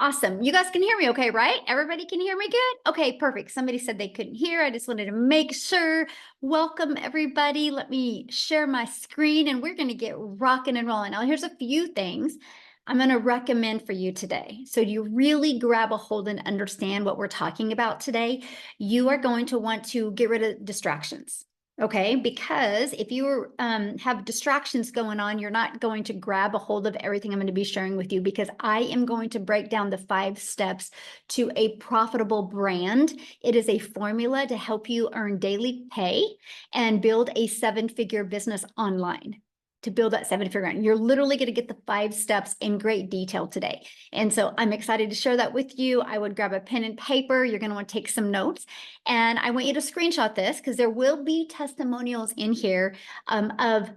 Awesome. You guys can hear me okay, right? Everybody can hear me good? Okay, perfect. Somebody said they couldn't hear. I just wanted to make sure. Welcome, everybody. Let me share my screen and we're going to get rocking and rolling. Now, here's a few things I'm going to recommend for you today. So you really grab a hold and understand what we're talking about today. You are going to want to get rid of distractions. Okay, because if you have distractions going on, you're not going to grab a hold of everything I'm going to be sharing with you, because I am going to break down the 5 steps to a profitable brand. It is a formula to help you earn daily pay and build a 7-figure business online. To build that 7-figure brand, you're literally going to get the 5 steps in great detail today. And so I'm excited to share that with you. I would grab a pen and paper. You're going to want to take some notes. And I want you to screenshot this because there will be testimonials in here of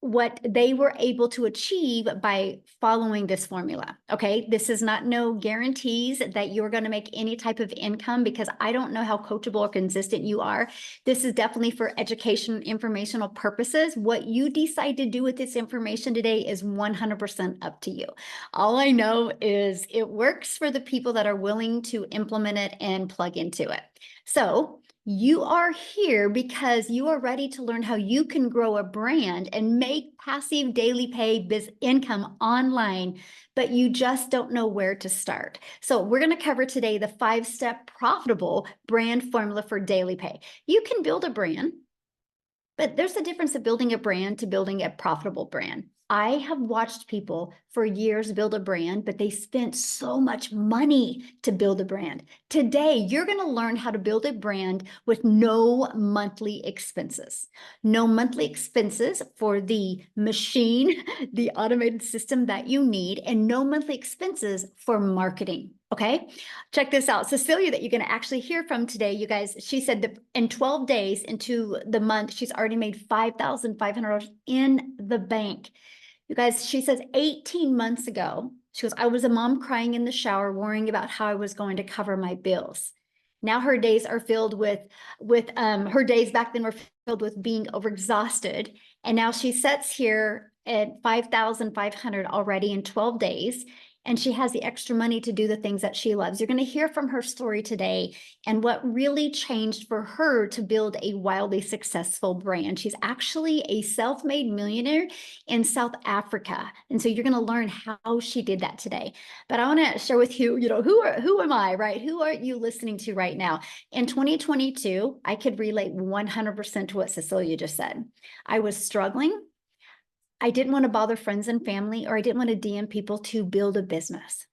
what they were able to achieve by following this formula. Okay, this is not no guarantees that you're going to make any type of income, because I don't know how coachable or consistent you are. This is definitely for education, informational purposes. What you decide to do with this information today is 100% up to you. All I know is it works for the people that are willing to implement it and plug into it. So you are here because you are ready to learn how you can grow a brand and make passive daily pay income online, but you just don't know where to start. So we're going to cover today the 5-step profitable brand formula for daily pay. You can build a brand, but there's a difference of building a brand to building a profitable brand. I have watched people for years build a brand, but they spent so much money to build a brand. Today, you're going to learn how to build a brand with no monthly expenses. No monthly expenses for the machine, the automated system that you need, and no monthly expenses for marketing. Okay, check this out. Cecilia, that you're going to actually hear from today, you guys, she said that in 12 days into the month, she's already made $5,500 in the bank. You guys, she says 18 months ago, she goes, I was a mom crying in the shower, worrying about how I was going to cover my bills. Now her days are filled with her days back then were filled with being overexhausted. And now she sits here at 5,500 already in 12 days. And she has the extra money to do the things that she loves. You're going to hear from her story today and what really changed for her to build a wildly successful brand. She's actually a self-made millionaire in South Africa. And so you're going to learn how she did that today. But I want to share with you, who am I, right? Who are you listening to right now? In 2022, I could relate 100% to what Cecilia just said. I was struggling. I didn't want to bother friends and family, or I didn't want to DM people to build a business.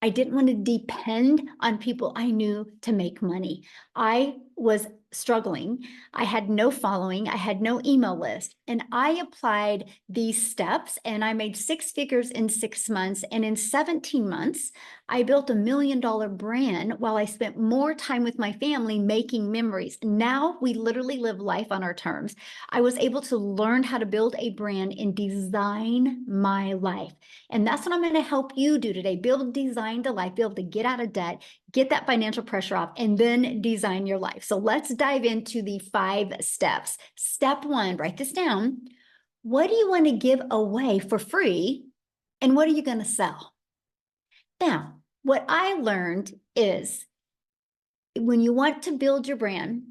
I didn't want to depend on people I knew to make money. I was struggling. I had no following. I had no email list. And I applied these steps and I made 6 figures in 6 months. And in 17 months, I built $1 million brand while I spent more time with my family making memories. Now we literally live life on our terms. I was able to learn how to build a brand and design my life. And that's what I'm going to help you do today. Build, design the life, be able to get out of debt, get that financial pressure off, and then design your life. So let's dive into the 5 steps. Step 1, write this down. What do you want to give away for free? And what are you going to sell? Now, what I learned is when you want to build your brand,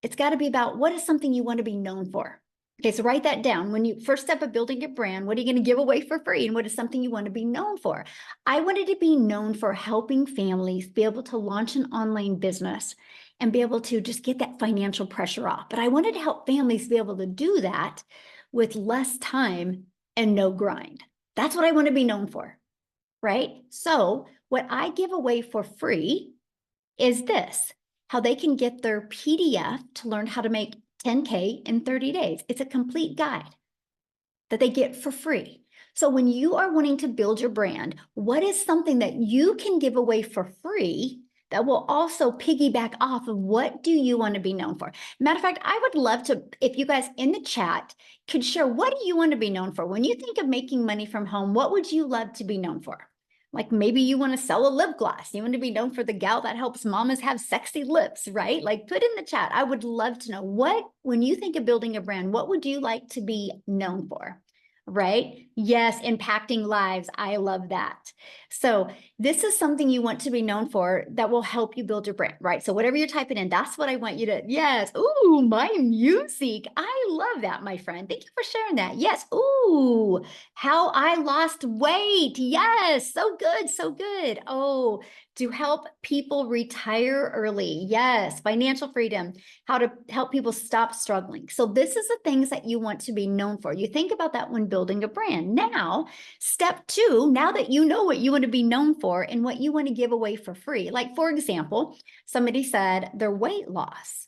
it's got to be about what is something you want to be known for. Okay, so write that down. When you first step of building a brand, what are you going to give away for free? And what is something you want to be known for? I wanted to be known for helping families be able to launch an online business and be able to just get that financial pressure off. But I wanted to help families be able to do that with less time and no grind. That's what I want to be known for, right? So what I give away for free is this: how they can get their PDF to learn how to make 10K in 30 days. It's a complete guide that they get for free. So when you are wanting to build your brand, what is something that you can give away for free that will also piggyback off of what do you want to be known for? Matter of fact, I would love to, if you guys in the chat could share, what do you want to be known for? When you think of making money from home, what would you love to be known for? Like maybe you want to sell a lip gloss. You want to be known for the gal that helps mamas have sexy lips, right? Like put in the chat. I would love to know when you think of building a brand, what would you like to be known for? right? Yes, impacting lives. I love that. So this is something you want to be known for that will help you build your brand, right? So whatever you're typing in, that's what I want you to, yes. Ooh, my music. I love that, my friend. Thank you for sharing that. Yes. Ooh, how I lost weight. Yes. So good. So good. Oh, to help people retire early. Yes. Financial freedom, how to help people stop struggling. So this is the things that you want to be known for. You think about that when building a brand. Now, step two, now that you know what you want to be known for and what you want to give away for free. Like, for example, somebody said their weight loss,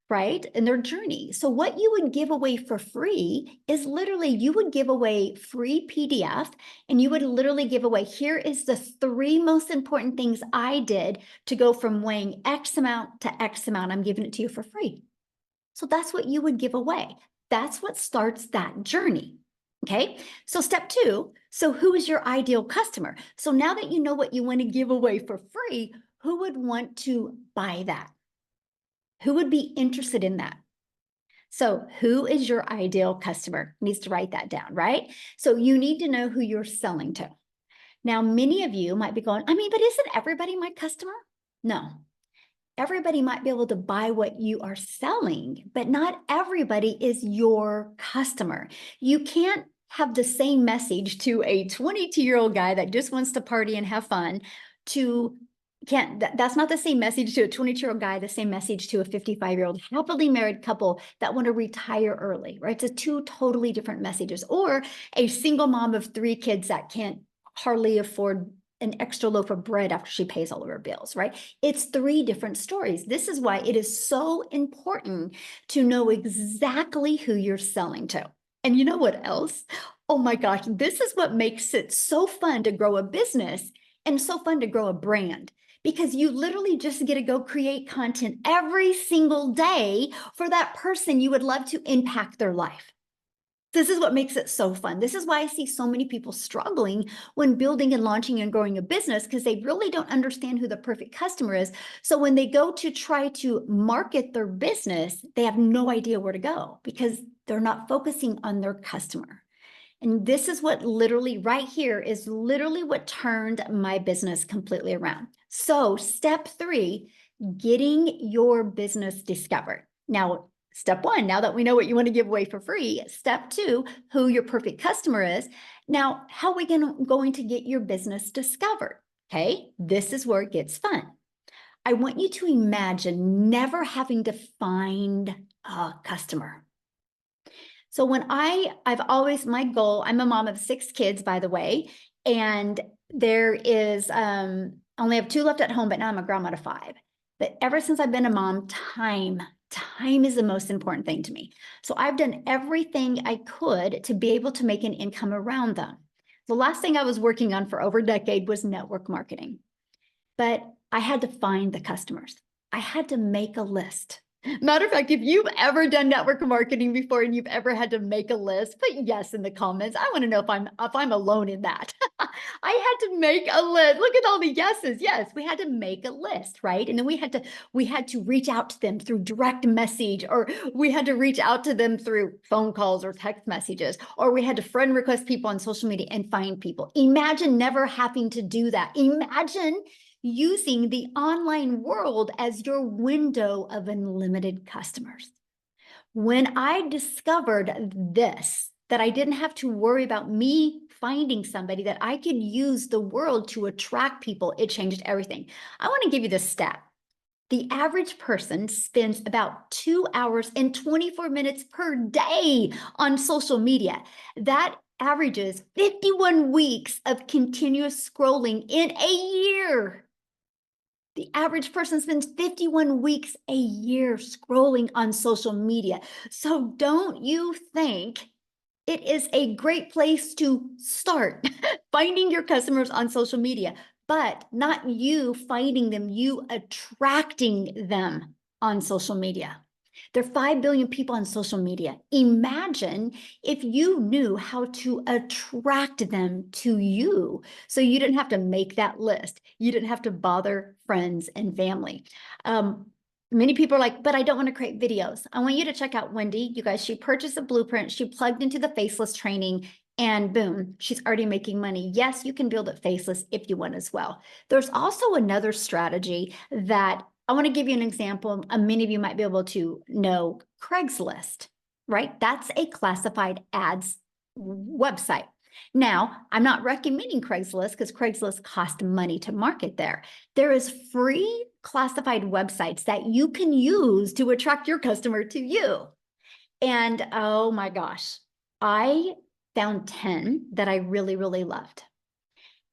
right? And their journey. So what you would give away for free is literally, you would give away free PDF, and you would literally give away, here is the 3 most important things I did to go from weighing X amount to X amount. I'm giving it to you for free. So that's what you would give away. That's what starts that journey. Okay. So step two. So who is your ideal customer? So now that you know what you want to give away for free, who would want to buy that? Who would be interested in that? So who is your ideal customer? Needs to write that down, right? So you need to know who you're selling to. Now, many of you might be going, I mean, but isn't everybody my customer? No, everybody might be able to buy what you are selling, but not everybody is your customer. You can't have the same message to a 22-year-old guy that just wants to party and have fun that's not the same message to a 22-year-old guy, the same message to a 55-year-old happily married couple that want to retire early, right? It's two totally different messages. Or a single mom of 3 kids that can't hardly afford an extra loaf of bread after she pays all of her bills, right? It's 3 different stories. This is why it is so important to know exactly who you're selling to. And you know what else? Oh my gosh, this is what makes it so fun to grow a business and so fun to grow a brand, because you literally just get to go create content every single day for that person you would love to impact their life. This is what makes it so fun. This is why I see so many people struggling when building and launching and growing a business, because they really don't understand who the perfect customer is. So when they go to try to market their business, they have no idea where to go because they're not focusing on their customer. And this is what literally right here is literally what turned my business completely around. So step 3, getting your business discovered. Now, step 1, now that we know what you want to give away for free, step 2, who your perfect customer is. Now, how are we going to get your business discovered? Okay, this is where it gets fun. I want you to imagine never having to find a customer. So when I've always, my goal, I'm a mom of 6 kids, by the way, and there is, only have 2 left at home, but now I'm a grandma to 5. But ever since I've been a mom, time is the most important thing to me. So I've done everything I could to be able to make an income around them. The last thing I was working on for over a decade was network marketing, but I had to find the customers. I had to make a list. Matter of fact, if you've ever done network marketing before and you've ever had to make a list, put yes in the comments. I want to know if I'm alone in that. I had to make a list. Look at all the yeses. Yes, we had to make a list, right? And then we had to reach out to them through direct message, or we had to reach out to them through phone calls or text messages, or we had to friend request people on social media and find people. Imagine never having to do that. Imagine using the online world as your window of unlimited customers. When I discovered this, that I didn't have to worry about me finding somebody, that I could use the world to attract people, it changed everything. I want to give you this stat. The average person spends about 2 hours and 24 minutes per day on social media. That averages 51 weeks of continuous scrolling in a year. The average person spends 51 weeks a year scrolling on social media. So don't you think it is a great place to start finding your customers on social media, but not you finding them, you attracting them on social media. There are 5 billion people on social media. Imagine if you knew how to attract them to you, so you didn't have to make that list. You didn't have to bother friends and family. Many people are like, but I don't want to create videos. I want you to check out Wendy. You guys, she purchased a blueprint. She plugged into the faceless training and boom, she's already making money. Yes, you can build it faceless if you want as well. There's also another strategy that I want to give you an example. Many of you might be able to know Craigslist, right? That's a classified ads website. Now, I'm not recommending Craigslist because Craigslist costs money to market there. There is free classified websites that you can use to attract your customer to you. And oh my gosh, I found 10 that I really, really loved.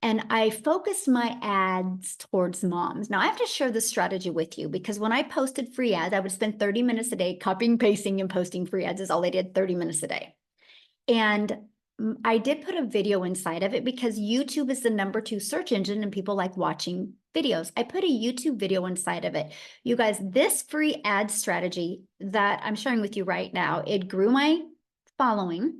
And I focused my ads towards moms. Now I have to share this strategy with you because when I posted free ads, I would spend 30 minutes a day copying, pasting, and posting free ads is all I did, 30 minutes a day. And I did put a video inside of it because YouTube is the #2 search engine and people like watching videos. I put a YouTube video inside of it. You guys, this free ad strategy that I'm sharing with you right now, it grew my following,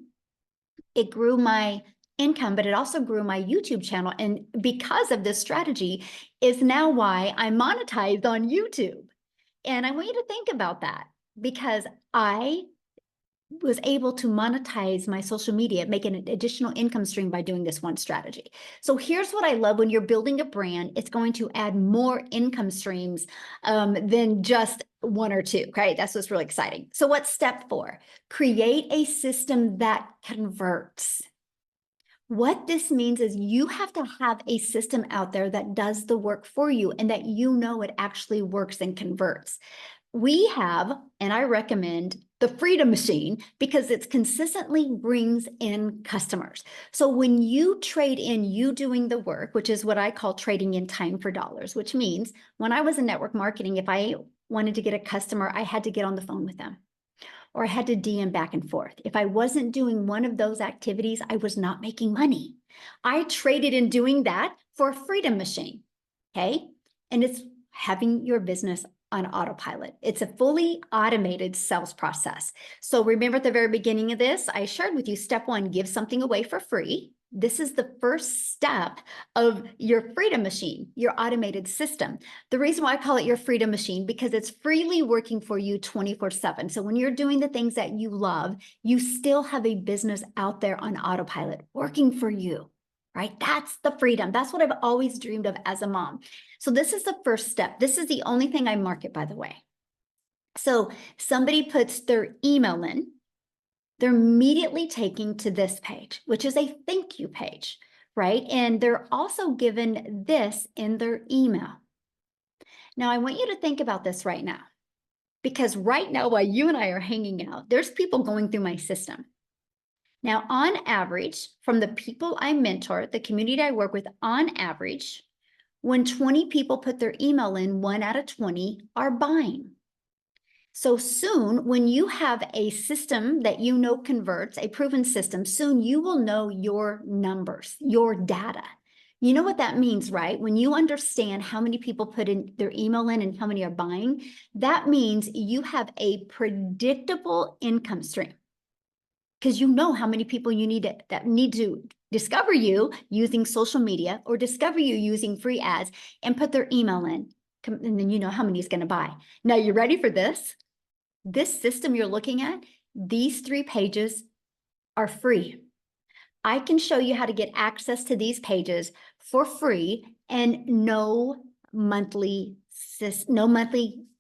it grew my income, but it also grew my YouTube channel. And because of this strategy is now why I monetized on YouTube. And I want you to think about that because I was able to monetize my social media, make an additional income stream by doing this one strategy. So here's what I love when you're building a brand, it's going to add more income streams than just one or two, okay? That's what's really exciting. So what's step 4? Create a system that converts. What this means is you have to have a system out there that does the work for you and that you know it actually works and converts. We have, and I recommend the Freedom Machine because it consistently brings in customers. So when you trade in you doing the work, which is what I call trading in time for dollars, which means when I was in network marketing, if I wanted to get a customer, I had to get on the phone with them or I had to DM back and forth. If I wasn't doing one of those activities, I was not making money. I traded in doing that for a Freedom Machine, okay? And it's having your business on autopilot. It's a fully automated sales process. So remember at the very beginning of this, I shared with you step 1, give something away for free. This is the first step of your Freedom Machine, your automated system. The reason why I call it your Freedom Machine, because it's freely working for you 24/7. So when you're doing the things that you love, you still have a business out there on autopilot working for you, right? That's the freedom. That's what I've always dreamed of as a mom. So this is the first step. This is the only thing I market, by the way. So somebody puts their email in, they're immediately taken to this page, which is a thank you page, right? And they're also given this in their email. Now, I want you to think about this right now, because right now, while you and I are hanging out, there's people going through my system. Now, on average, from the people I mentor, the community I work with, on average, when 20 people put their email in, 1 out of 20 are buying. So soon, when you have a system that you know converts, a proven system, soon you will know your numbers, your data. You know what that means, right? When you understand how many people put in their email in and how many are buying, that means you have a predictable income stream because you know how many people you need that need to discover you using social media or discover you using free ads and put their email in. And then you know how many is going to buy. Now, you ready for this? This system you're looking at, these 3 pages are free. I can show you how to get access to these pages for free and no monthly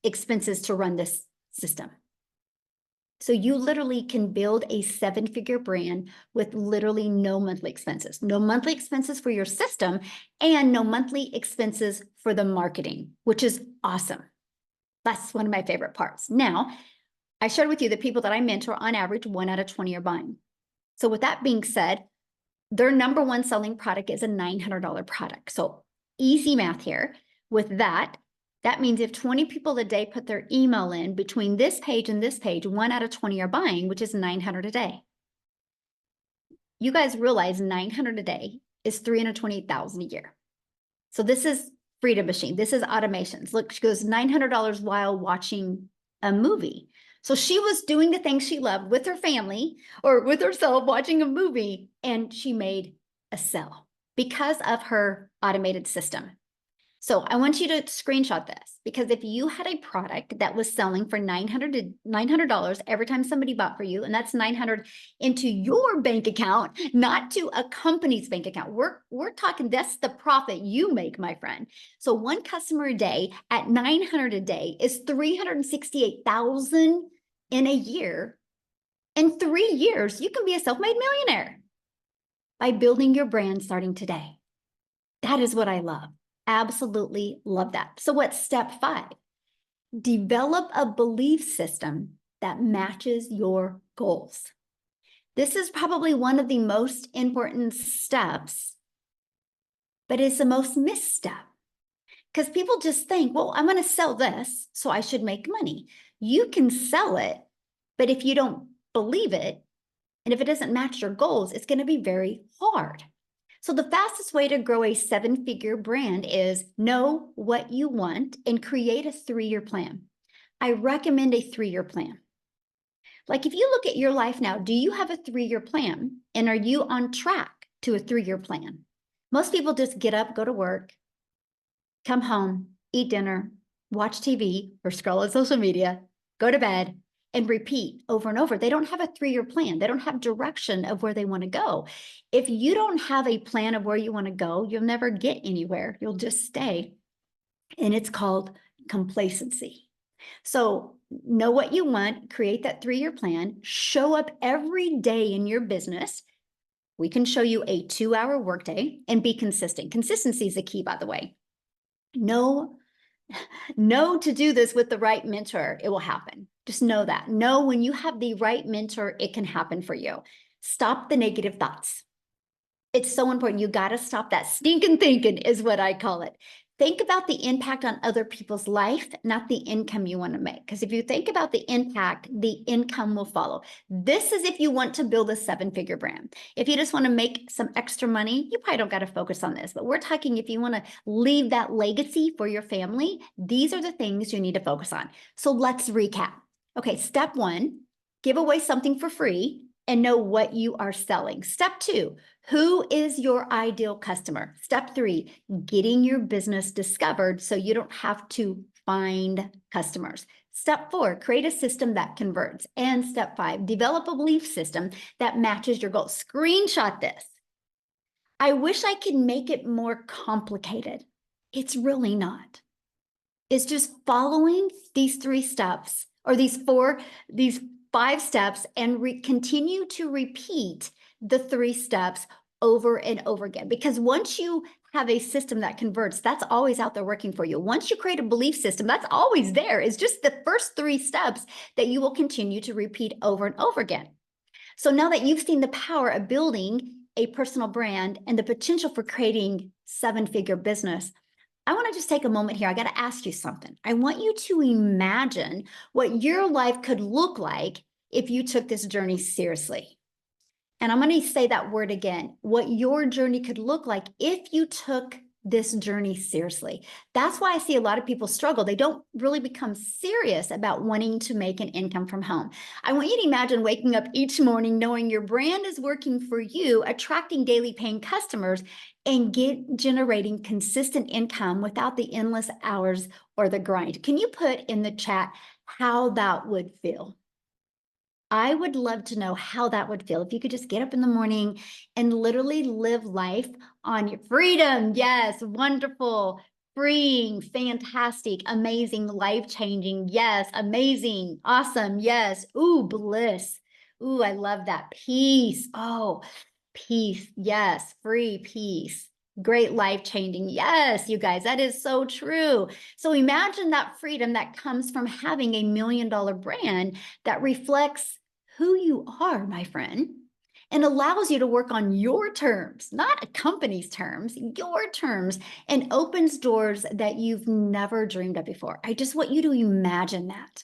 expenses to run this system. So you literally can build a 7-figure brand with literally no monthly expenses. No monthly expenses for your system and no monthly expenses for the marketing, which is awesome. That's one of my favorite parts. Now, I shared with you the people that I mentor, on average, 1 out of 20 are buying. So with that being said, their #1 selling product is a $900 product. So easy math here. With that, that means if 20 people a day put their email in between this page and this page, 1 out of 20 are buying, which is $900 a day. You guys realize $900 a day is $328,000 a year. So this is Freedom Machine. This is automations. Look, she goes $900 while watching a movie. So she was doing the things she loved with her family or with herself watching a movie, and she made a sale because of her automated system. So I want you to screenshot this, because if you had a product that was selling for $900 every time somebody bought for you, and that's 900 into your bank account, not to a company's bank account. We're talking, that's the profit you make, my friend. So one customer a day at 900 a day is 368,000 in a year. In 3 years, you can be a self-made millionaire by building your brand starting today. That is what I love. Absolutely love that. So what's step 5? Develop a belief system that matches your goals. This is probably one of the most important steps, but it's the most misstep, because people just think, well, I'm going to sell this, so I should make money. You can sell it, but if you don't believe it, and if it doesn't match your goals, it's going to be very hard. So the fastest way to grow a 7-figure brand is know what you want and create a 3-year plan. I recommend a 3-year plan. Like if you look at your life now, do you have a 3-year plan? And are you on track to a 3-year plan? Most people just get up, go to work, come home, eat dinner, watch TV or scroll on social media, go to bed, and repeat over and over. They don't have a 3-year plan. They don't have direction of where they want to go. If you don't have a plan of where you want to go, you'll never get anywhere. You'll just stay. And it's called complacency. So know what you want, create that 3-year plan, show up every day in your business. We can show you a 2-hour workday and be consistent. Consistency is the key, by the way. Know to do this with the right mentor, it will happen. Just know that. Know when you have the right mentor, it can happen for you. Stop the negative thoughts. It's so important. You got to stop that stinking thinking, is what I call it. Think about the impact on other people's life, not the income you want to make. Because if you think about the impact, the income will follow. This is if you want to build a 7-figure brand. If you just want to make some extra money, you probably don't got to focus on this. But we're talking if you want to leave that legacy for your family, these are the things you need to focus on. So let's recap. Okay, step 1, give away something for free and know what you are selling. Step 2, who is your ideal customer? Step 3, getting your business discovered so you don't have to find customers. Step 4, create a system that converts. And step 5, develop a belief system that matches your goals. Screenshot this. I wish I could make it more complicated. It's really not. It's just following these 3 steps, or these 5 steps, and continue to repeat the 3 steps over and over again. Because once you have a system that converts, that's always out there working for you. Once you create a belief system, that's always there. It's just the first 3 steps that you will continue to repeat over and over again. So now that you've seen the power of building a personal brand and the potential for creating 7-figure business, I want to just take a moment here. I got to ask you something. I want you to imagine what your life could look like if you took this journey seriously. And I'm going to say that word again, what your journey could look like if you took this journey seriously. That's why I see a lot of people struggle. They don't really become serious about wanting to make an income from home. I want you to imagine waking up each morning knowing your brand is working for you, attracting daily paying customers, and generating consistent income without the endless hours or the grind. Can you put in the chat how that would feel? I would love to know how that would feel if you could just get up in the morning and literally live life on your freedom. Yes, wonderful, freeing, fantastic, amazing, life-changing. Yes, amazing, awesome. Yes, ooh, bliss. Ooh, I love that. Peace. Oh, peace. Yes, free peace. Great, life-changing. Yes, you guys, that is so true. So imagine that freedom that comes from having a $1 million brand that reflects who you are, my friend, and allows you to work on your terms, not a company's terms, your terms, and opens doors that you've never dreamed of before. I just want you to imagine that.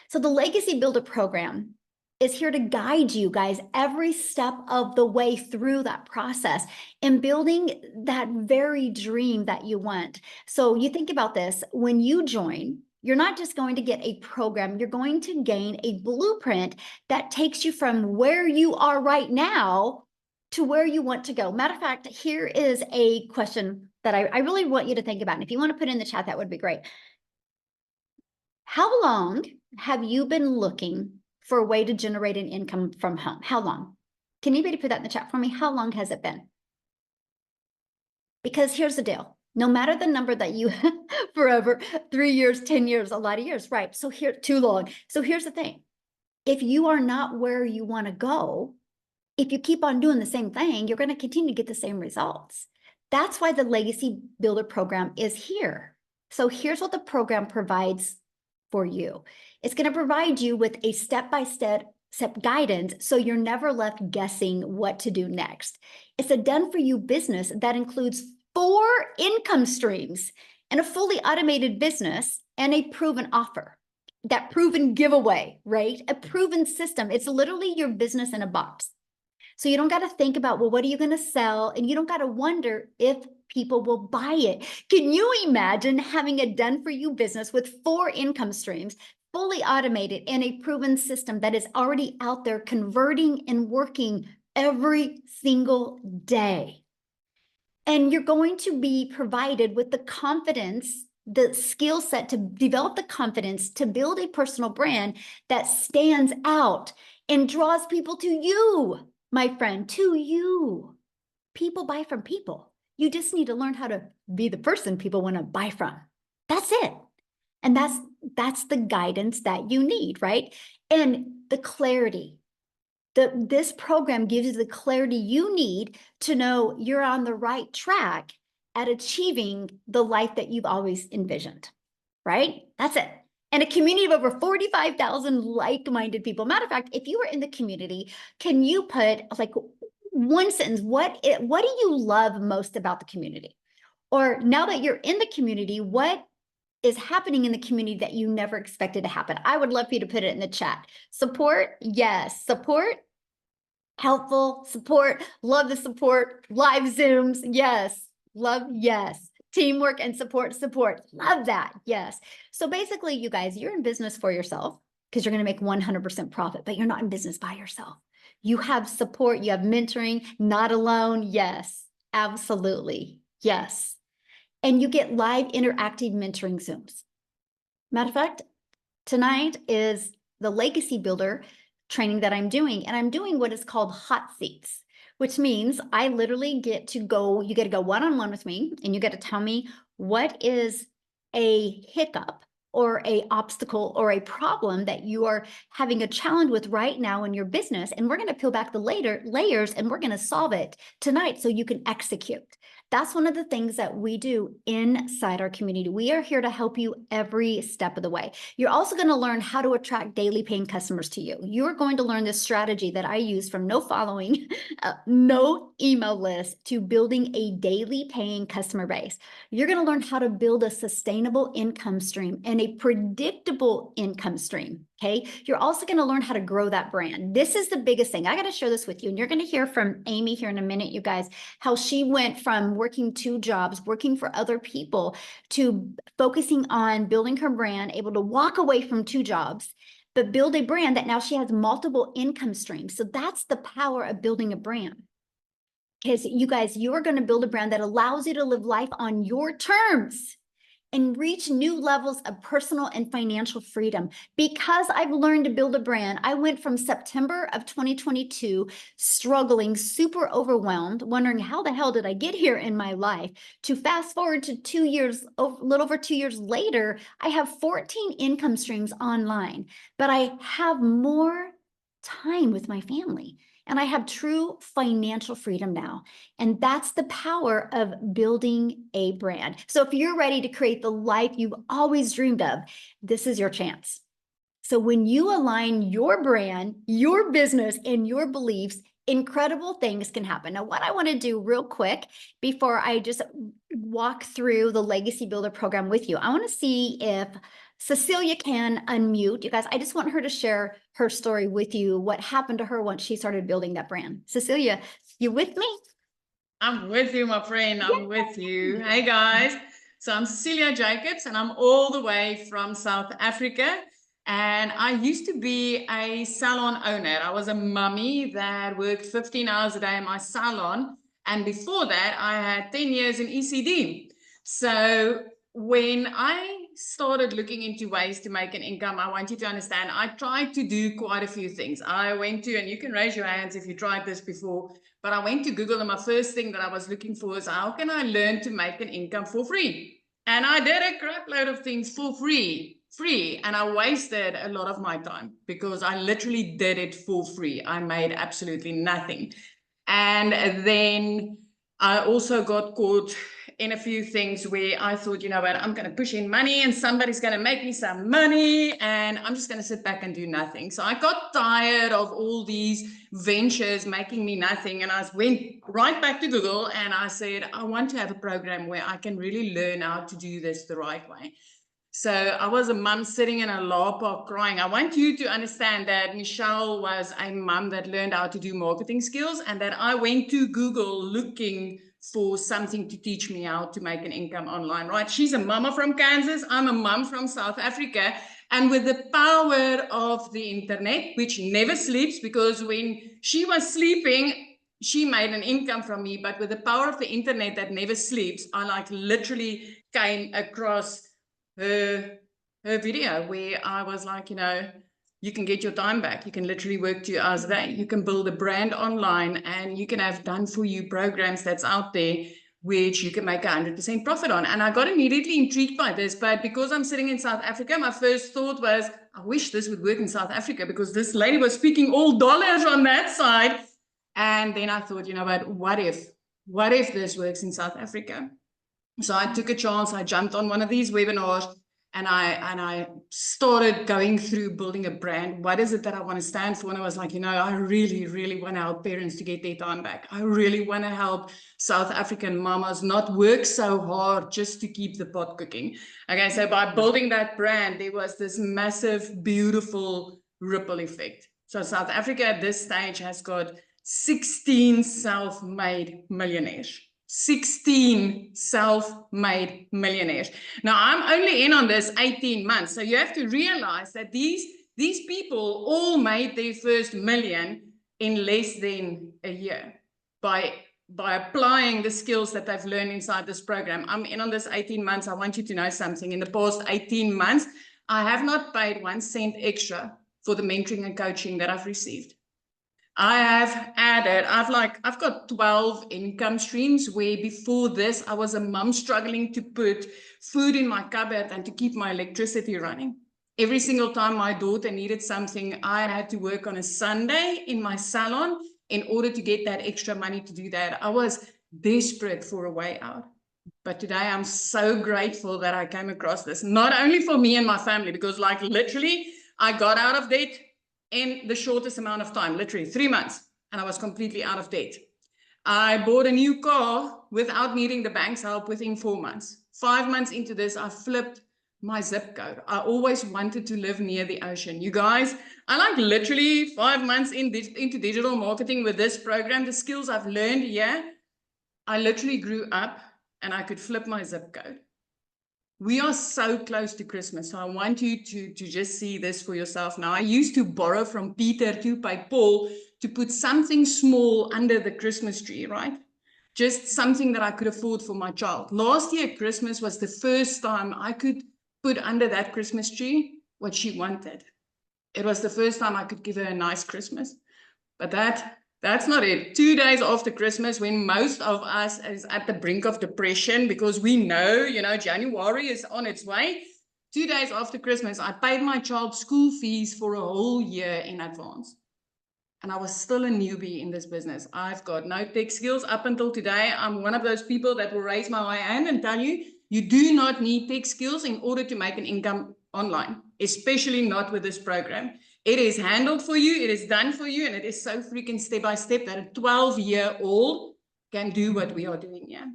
So the Legacy Builder program is here to guide you guys every step of the way through that process and building that very dream that you want. So you think about this, when you join, you're not just going to get a program, you're going to gain a blueprint that takes you from where you are right now to where you want to go. Matter of fact, here is a question that I really want you to think about. And if you want to put in the chat, that would be great. How long have you been looking for a way to generate an income from home? How long? Can anybody put that in the chat for me? How long has it been? Because here's the deal. No matter the number that you forever, 3 years, 10 years, a lot of years, right? So here, too long. So here's the thing. If you are not where you want to go, if you keep on doing the same thing, you're going to continue to get the same results. That's why the Legacy Builder program is here. So here's what the program provides for you. It's going to provide you with a step-by-step guidance so you're never left guessing what to do next. It's a done-for-you business that includes 4 income streams and a fully automated business and a proven offer. That proven giveaway, right? A proven system. It's literally your business in a box. So you don't got to think about, well, what are you going to sell? And you don't got to wonder if people will buy it. Can you imagine having a done-for-you business with 4 income streams, fully automated, and a proven system that is already out there converting and working every single day? And you're going to be provided with the confidence, the skill set to develop the confidence to build a personal brand that stands out and draws people to you, my friend, to you. People buy from people. You just need to learn how to be the person people want to buy from. That's it. And that's the guidance that you need, right? And the clarity. This program gives you the clarity you need to know you're on the right track at achieving the life that you've always envisioned, right? That's it. And a community of over 45,000 like-minded people. Matter of fact, if you were in the community, can you put like one sentence, what do you love most about the community? Or now that you're in the community, what is happening in the community that you never expected to happen? I would love for you to put it in the chat. Support, yes. Support, helpful, support, love the support, live Zooms, yes. Love, yes. Teamwork and support, love that, yes. So basically, you guys, you're in business for yourself because you're going to make 100% profit, but you're not in business by yourself. You have support, you have mentoring, not alone, yes, absolutely, yes. And you get live interactive mentoring Zooms. Matter of fact, tonight is the Legacy Builder training that I'm doing, and I'm doing what is called hot seats, which means I literally get to go, you get to go one-on-one with me, and you get to tell me what is a hiccup or a obstacle or a problem that you are having a challenge with right now in your business, and we're going to peel back the layers and we're going to solve it tonight so you can execute. That's one of the things that we do inside our community. We are here to help you every step of the way. You're also going to learn how to attract daily paying customers to you. You're going to learn this strategy that I use from no following, no email list to building a daily paying customer base. You're going to learn how to build a sustainable income stream and a predictable income stream. Okay. You're also going to learn how to grow that brand. This is the biggest thing. I got to share this with you. And you're going to hear from Amy here in a minute, you guys, how she went from working 2 jobs, working for other people, to focusing on building her brand, able to walk away from 2 jobs, but build a brand that now she has multiple income streams. So that's the power of building a brand. Because you guys, you're going to build a brand that allows you to live life on your terms and reach new levels of personal and financial freedom. Because I've learned to build a brand, I went from September of 2022, struggling, super overwhelmed, wondering how the hell did I get here in my life, to fast forward to 2 years, a little over 2 years later, I have 14 income streams online, but I have more time with my family. And I have true financial freedom now. And that's the power of building a brand. So if you're ready to create the life you've always dreamed of, this is your chance. So when you align your brand, your business, and your beliefs, incredible things can happen. Now, what I want to do real quick before I just walk through the Legacy Builder program with you, I want to see if Cecilia can unmute. You guys, I just want her to share her story with you, what happened to her once she started building that brand. Cecilia, you with me? I'm with you, my friend. I'm with you. Hey, guys. So I'm Cecilia Jacobs, and I'm all the way from South Africa. And I used to be a salon owner. I was a mummy that worked 15 hours a day in my salon. And before that, I had 10 years in ECD. So when I started looking into ways to make an income, I want you to understand, I tried to do quite a few things. I went to, and you can raise your hands if you tried this before, but I went to Google, and my first thing that I was looking for is, how can I learn to make an income for free? And I did a crap load of things for free, and I wasted a lot of my time because I literally did it for free. I made absolutely nothing. And then I also got caught in a few things where I thought, you know what, I'm going to push in money and somebody's going to make me some money and I'm just going to sit back and do nothing. So I got tired of all these ventures making me nothing. And I went right back to Google and I said, I want to have a program where I can really learn how to do this the right way. So I was a mum sitting in a law park crying. I want you to understand that Michelle was a mum that learned how to do marketing skills and that I went to Google looking for something to teach me how to make an income online, right? She's a mama from Kansas. I'm a mum from South Africa. And with the power of the internet, which never sleeps, because when she was sleeping, she made an income from me. But with the power of the internet that never sleeps, I like literally came across her video where I was like, you know, you can get your time back. You can literally work 2 hours a day. You can build a brand online and you can have done for you programs that's out there which you can make 100% profit on. And I got immediately intrigued by this, but because I'm sitting in South Africa, my first thought was, I wish this would work in South Africa because this lady was speaking all dollars on that side. And then I thought, you know what if this works in South Africa? So I took a chance. I jumped on one of these webinars and I started going through building a brand. What is it that I want to stand for? And I was like, you know, I really, really want to help parents to get their time back. I really want to help South African mamas not work so hard just to keep the pot cooking. Okay, so by building that brand, there was this massive, beautiful ripple effect. So South Africa at this stage has got 16 self-made millionaires. 16 self-made millionaires. Now, I'm only in on this 18 months. So you have to realize that these people all made their first million in less than a year by applying the skills that they've learned inside this program. I'm in on this 18 months. I want you to know something. In the past 18 months, I have not paid 1 cent extra for the mentoring and coaching that I've received. I have added, I've got 12 income streams where before this, I was a mum struggling to put food in my cupboard and to keep my electricity running. Every single time my daughter needed something, I had to work on a Sunday in my salon in order to get that extra money to do that. I was desperate for a way out. But today I'm so grateful that I came across this, not only for me and my family, because like literally I got out of debt in the shortest amount of time, literally 3 months, and I was completely out of debt. I bought a new car without needing the bank's help within 4 months. 5 months into this, I flipped my zip code. I always wanted to live near the ocean. You guys, I like literally 5 months into digital marketing with this program, the skills I've learned here, I literally grew up and I could flip my zip code. We are so close to Christmas, so I want you to just see this for yourself now. I used to borrow from Peter to pay Paul to put something small under the Christmas tree, right? Just something that I could afford for my child. Last year, Christmas was the first time I could put under that Christmas tree what she wanted. It was the first time I could give her a nice Christmas. But that's not it. 2 days after Christmas, when most of us is at the brink of depression because we know, January is on its way. 2 days after Christmas, I paid my child's school fees for a whole year in advance. And I was still a newbie in this business. I've got no tech skills up until today. I'm one of those people that will raise my hand and tell you, you do not need tech skills in order to make an income online, especially not with this program. It is handled for you, it is done for you, and it is so freaking step by step that a 12-year-old can do what we are doing here.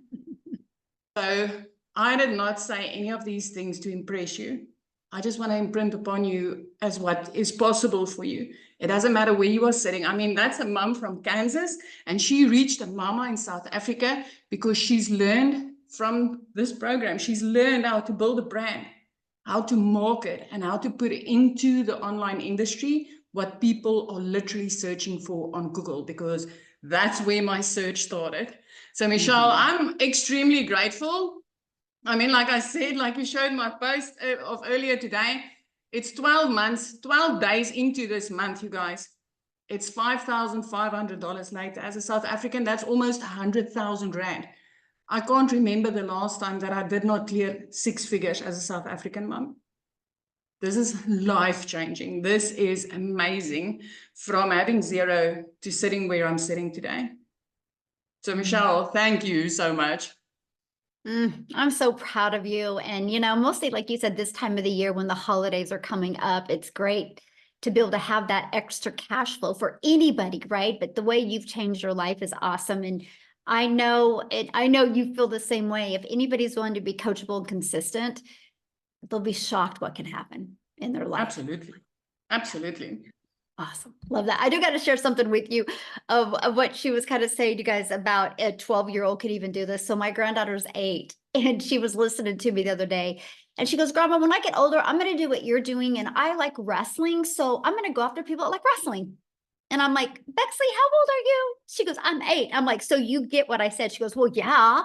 So I did not say any of these things to impress you. I just want to imprint upon you as what is possible for you. It doesn't matter where you are sitting. I mean, that's a mom from Kansas, and she reached a mama in South Africa because she's learned from this program. She's learned how to build a brand, how to market, and how to put into the online industry what people are literally searching for on Google, because that's where my search started. So Michelle, I'm extremely grateful. I mean, like I said, like you showed my post of earlier today, it's 12 months, 12 days into this month, you guys. It's $5,500 later. As a South African, that's almost 100,000 Rand. I can't remember the last time that I did not clear 6 figures as a South African mom. This is life-changing. This is amazing, from having zero to sitting where I'm sitting today. So Michelle, thank you so much. I'm so proud of you. And, mostly like you said, this time of the year when the holidays are coming up, it's great to be able to have that extra cash flow for anybody, right? But the way you've changed your life is awesome. And I know you feel the same way. If anybody's willing to be coachable and consistent, they'll be shocked what can happen in their life. Absolutely. Absolutely. Awesome. Love that. I do got to share something with you of what she was kind of saying, you guys, about a 12-year-old could even do this. So my granddaughter's 8 and she was listening to me the other day and she goes, Grandma, when I get older, I'm going to do what you're doing. And I like wrestling. So I'm going to go after people that like wrestling. And I'm like, Bexley, how old are you? She goes, I'm 8. I'm like, so you get what I said? She goes, well, yeah.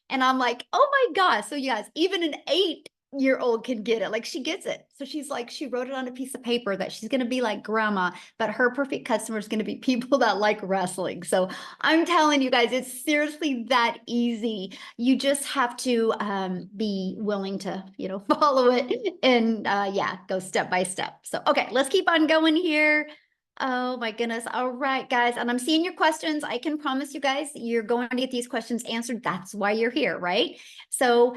And I'm like, oh my gosh. So you guys, even an 8-year-old can get it. Like she gets it. So she's like, she wrote it on a piece of paper that she's going to be like grandma, but her perfect customer is going to be people that like wrestling. So I'm telling you guys, it's seriously that easy. You just have to be willing to, follow it and go step by step. So, okay, let's keep on going here. Oh my goodness. All right, guys. And I'm seeing your questions. I can promise you guys, you're going to get these questions answered. That's why you're here, right? So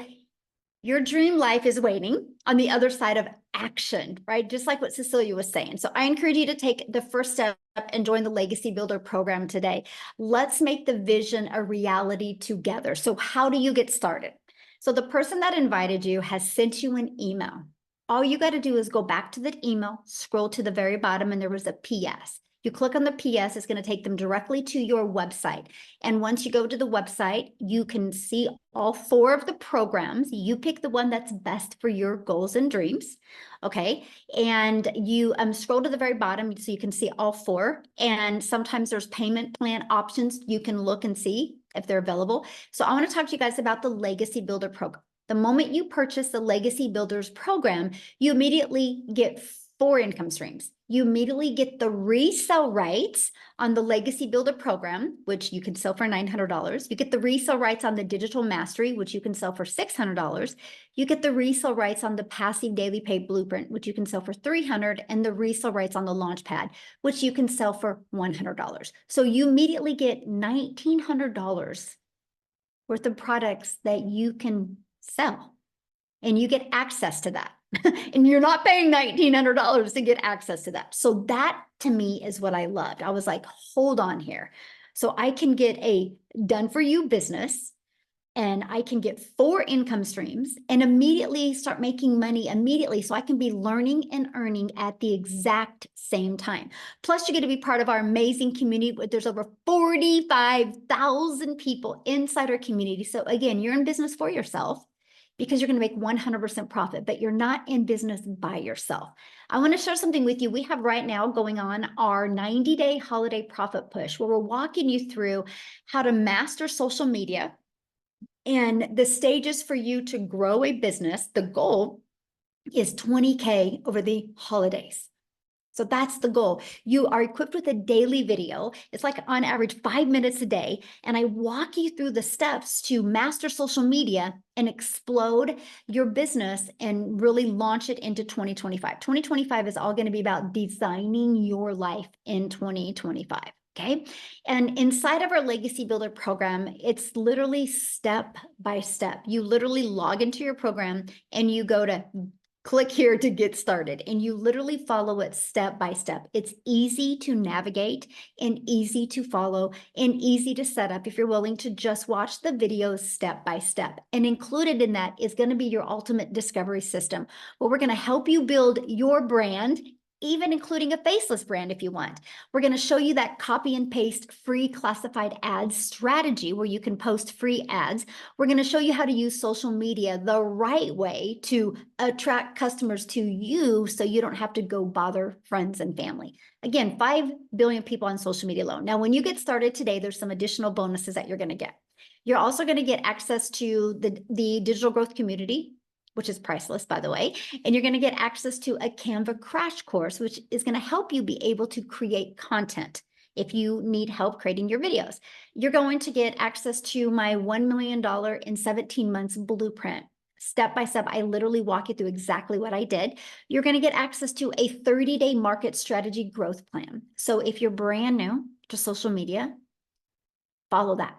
your dream life is waiting on the other side of action, right? Just like what Cecilia was saying. So I encourage you to take the first step and join the Legacy Builder program today. Let's make the vision a reality together. So how do you get started? So the person that invited you has sent you an email. All you got to do is go back to the email, scroll to the very bottom, and there was a PS. You click on the PS, it's going to take them directly to your website. And once you go to the website, you can see all 4 of the programs. You pick the one that's best for your goals and dreams. Okay. And you scroll to the very bottom so you can see all 4. And sometimes there's payment plan options. You can look and see if they're available. So I want to talk to you guys about the Legacy Builder program. The moment you purchase the Legacy Builders program, you immediately get 4 income streams. You immediately get the resale rights on the Legacy Builder program, which you can sell for $900. You get the resale rights on the Digital Mastery, which you can sell for $600. You get the resale rights on the Passive Daily Pay Blueprint, which you can sell for $300, and the resale rights on the Launchpad, which you can sell for $100. So you immediately get $1,900 worth of products that you can sell, and you get access to that. And you're not paying $1,900 to get access to that. So that to me is what I loved. I was like, hold on here. So I can get a done for you business and I can get 4 income streams and immediately start making money immediately. So I can be learning and earning at the exact same time. Plus you get to be part of our amazing community. There's over 45,000 people inside our community. So again, you're in business for yourself, because you're going to make 100% profit, but you're not in business by yourself. I want to share something with you. We have right now going on our 90-day holiday profit push, where we're walking you through how to master social media and the stages for you to grow a business. The goal is 20K over the holidays. So that's the goal. You are equipped with a daily video. It's like on average 5 minutes a day. And I walk you through the steps to master social media and explode your business and really launch it into 2025. 2025 is all going to be about designing your life in 2025. Okay. And inside of our Legacy Builder program, it's literally step by step. You literally log into your program and you go to click here to get started, and you literally follow it step by step. It's easy to navigate and easy to follow and easy to set up if you're willing to just watch the videos step by step. And included in that is going to be your ultimate discovery system, where we're going to help you build your brand, even including a faceless brand if you want. We're going to show you that copy and paste free classified ads strategy where you can post free ads. We're going to show you how to use social media the right way to attract customers to you so you don't have to go bother friends and family. Again, 5 billion people on social media alone. Now, when you get started today, there's some additional bonuses that you're going to get. You're also going to get access to the digital growth community, which is priceless, by the way. And you're going to get access to a Canva crash course, which is going to help you be able to create content if you need help creating your videos. You're going to get access to my $1 million in 17 months blueprint. Step by step, I literally walk you through exactly what I did. You're going to get access to a 30-day market strategy growth plan. So if you're brand new to social media, follow that.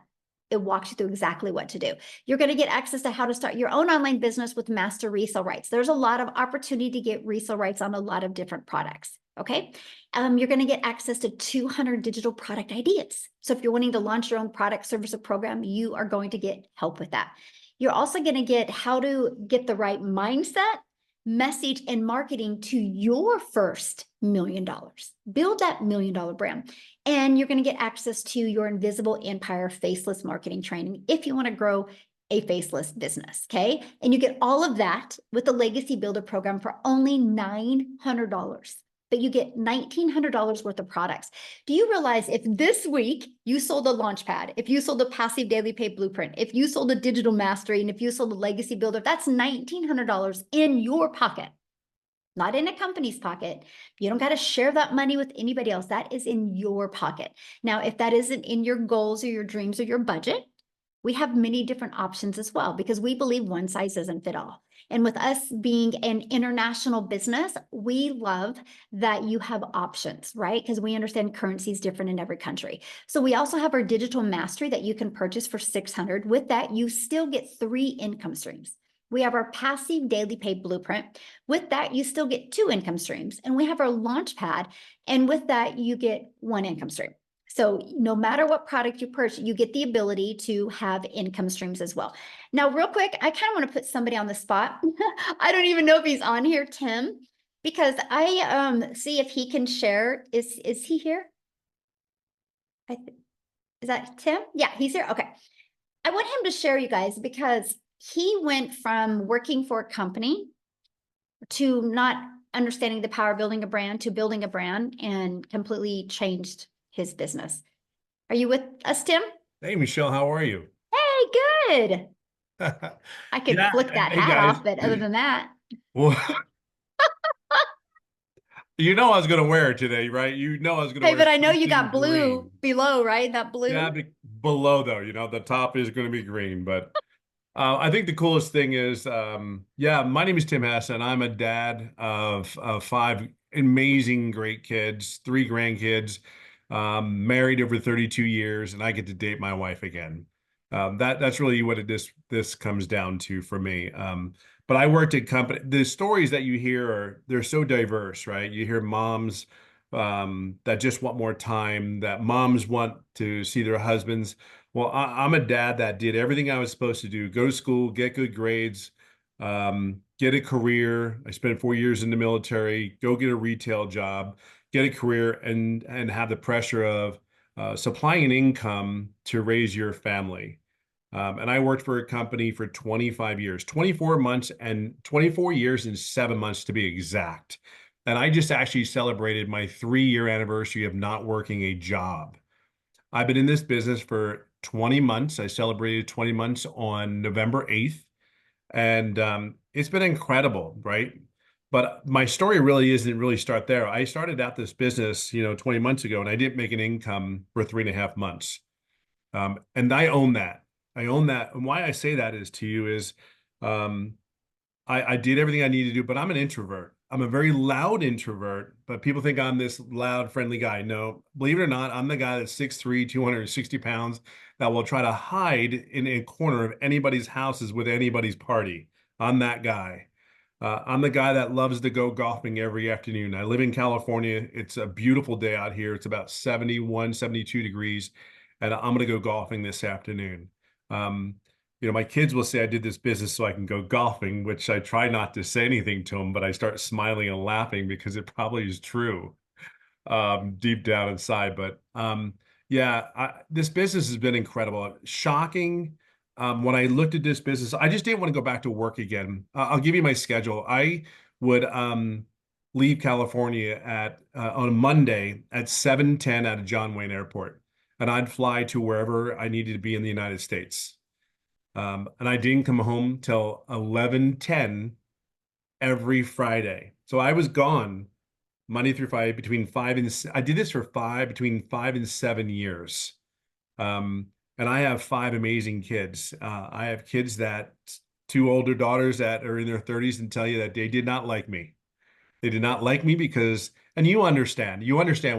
It walks you through exactly what to do. You're going to get access to how to start your own online business with master resale rights. There's a lot of opportunity to get resale rights on a lot of different products. Okay. You're going to get access to 200 digital product ideas. So if you're wanting to launch your own product, service, or program, you are going to get help with that. You're also going to get how to get the right mindset, message, and marketing to your first $1 million. Build that $1 million brand. And you're going to get access to your invisible empire faceless marketing training if you want to grow a faceless business. Okay. And you get all of that with the Legacy Builder program for only $900. But you get $1,900 worth of products. Do you realize if this week you sold a Launchpad, if you sold a passive daily pay blueprint, if you sold a digital mastery, and if you sold a Legacy Builder, that's $1,900 in your pocket, not in a company's pocket. You don't got to share that money with anybody else. That is in your pocket. Now, if that isn't in your goals or your dreams or your budget, we have many different options as well, because we believe one size doesn't fit all. And with us being an international business, we love that you have options, right? Because we understand currency is different in every country. So we also have our digital mastery that you can purchase for $600. With that, you still get 3 income streams. We have our passive daily pay blueprint. With that, you still get 2 income streams. And we have our Launchpad. And with that, you get 1 income stream. So no matter what product you purchase, you get the ability to have income streams as well. Now, real quick, I kind of want to put somebody on the spot. I don't even know if he's on here, Tim, because I see if he can share. Is he here? Is that Tim? Yeah, he's here. Okay. I want him to share, you guys, because he went from working for a company to not understanding the power of building a brand to building a brand, and completely changed his business. Are you with us, Tim? Hey, Michelle, how are you? Hey, good. I could Yeah, flick that hey hat guys. off, but other than that, Well, you know I was going to wear it today, right? You know I was going to hey, wear but I know you something got blue green. below, right? That Yeah, blue. below though, the top is going to be green. But I think the coolest thing is, yeah, my name is Tim Hassan. I'm a dad of 5 amazing, great kids, 3 grandkids, married over 32 years, and I get to date my wife again. That's really what this comes down to for me. But I worked at company. The stories that you hear they're so diverse, right? You hear moms that just want more time, that moms want to see their husbands. Well, I'm a dad that did everything I was supposed to do: go to school, get good grades, get a career. I spent 4 years in the military, go get a retail job, get a career, and have the pressure of supplying an income to raise your family. And I worked for a company for 25 years, 24 months and 24 years and 7 months to be exact. And I just actually celebrated my 3-year anniversary of not working a job. I've been in this business for 20 months. I celebrated 20 months on November 8th. And it's been incredible, right? But my story really isn't really start there. I started out this business, 20 months ago, and I didn't make an income for 3.5 months. And I own that. I own that. And why I say that is to you is um, I did everything I need to do, but I'm an introvert. I'm a very loud introvert, but people think I'm this loud, friendly guy. No, believe it or not, I'm the guy that's 6'3", 260 pounds, that will try to hide in a corner of anybody's houses with anybody's party. I'm that guy. I'm the guy that loves to go golfing every afternoon. I live in California. It's a beautiful day out here. It's about 71, 72 degrees, and I'm going to go golfing this afternoon. Um, my kids will say I did this business so I can go golfing, which I try not to say anything to them, but I start smiling and laughing because it probably is true deep down inside. But yeah, this business has been incredible. Shocking. When I looked at this business, I just didn't want to go back to work again. I'll give you my schedule. I would leave California at on a Monday at 7:10 out of John Wayne Airport, and I'd fly to wherever I needed to be in the United States. And I didn't come home till 11:10 every Friday. So I was gone Monday through Friday between I did this for between 5 and 7 years. Um, and I have five amazing kids. I have kids two older daughters that are in their 30s and tell you that they did not like me. They did not like me because, and you understand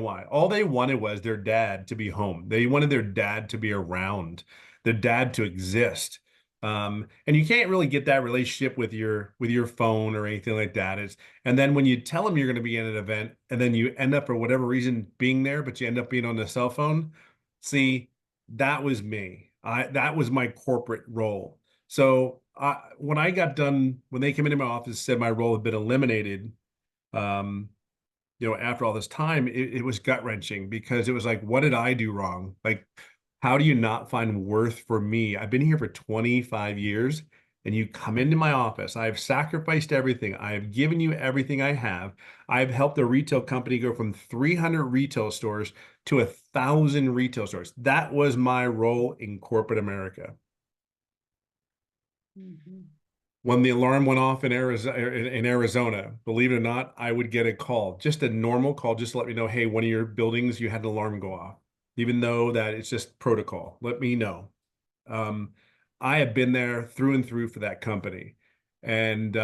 why. All they wanted was their dad to be home. They wanted their dad to be around, their dad to exist. And you can't really get that relationship with your phone or anything like that. And then when you tell them you're going to be in an event and then you end up for whatever reason being there, but you end up being on the cell phone. See, that was me. That was my corporate role. So when I got done, when they came into my office, said my role had been eliminated, um, after all this time, it was gut wrenching because it was like, what did I do wrong? Like, how do you not find worth for me? I've been here for 25 years and you come into my office. I've sacrificed everything. I've given you everything I have. I've helped the retail company go from 300 retail stores to 1,000 retail stores. That was my role in corporate America. Mm-hmm. When the alarm went off in Arizona, believe it or not, I would get a call, just a normal call, just to let me know, hey, one of your buildings, you had an alarm go off, even though that it's just protocol. Let me know. Um, I have been there through and through for that company, and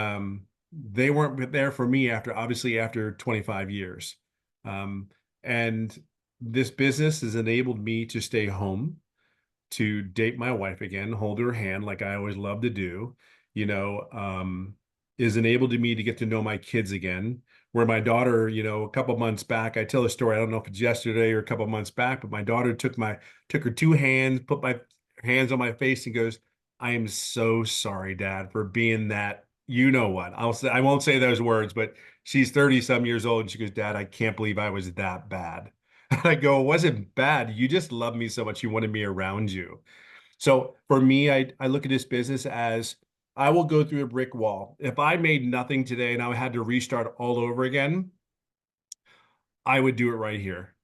they weren't there for me obviously after 25 years. Um, and this business has enabled me to stay home, to date my wife again, hold her hand like I always love to do, is enabled me to get to know my kids again. Where my daughter, a couple months back, I tell a story, I don't know if it's yesterday or a couple months back, but my daughter took her two hands, put my hands on my face and goes, I am so sorry, Dad, for being that, you know what? I won't say those words, but she's 30 some years old and she goes, Dad, I can't believe I was that bad. I go, it wasn't bad. You just love me so much. You wanted me around you. So for me, I look at this business as I will go through a brick wall. If I made nothing today and I had to restart all over again, I would do it right here,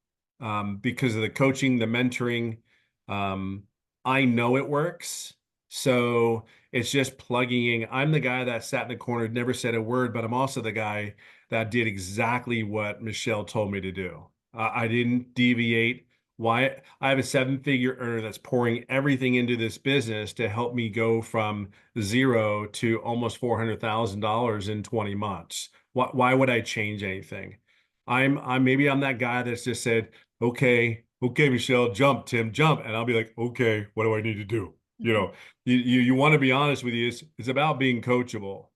because of the coaching, the mentoring. Um, I know it works. So it's just plugging in. I'm the guy that sat in the corner, never said a word, but I'm also the guy that did exactly what Michelle told me to do. I didn't deviate. Why? I have a seven-figure earner that's pouring everything into this business to help me go from zero to almost $400,000 in 20 months. Why would I change anything? I'm that guy that's just said, okay, Michelle, jump, Tim, jump. And I'll be like, okay, what do I need to do? You want to be honest with you. It's about being coachable.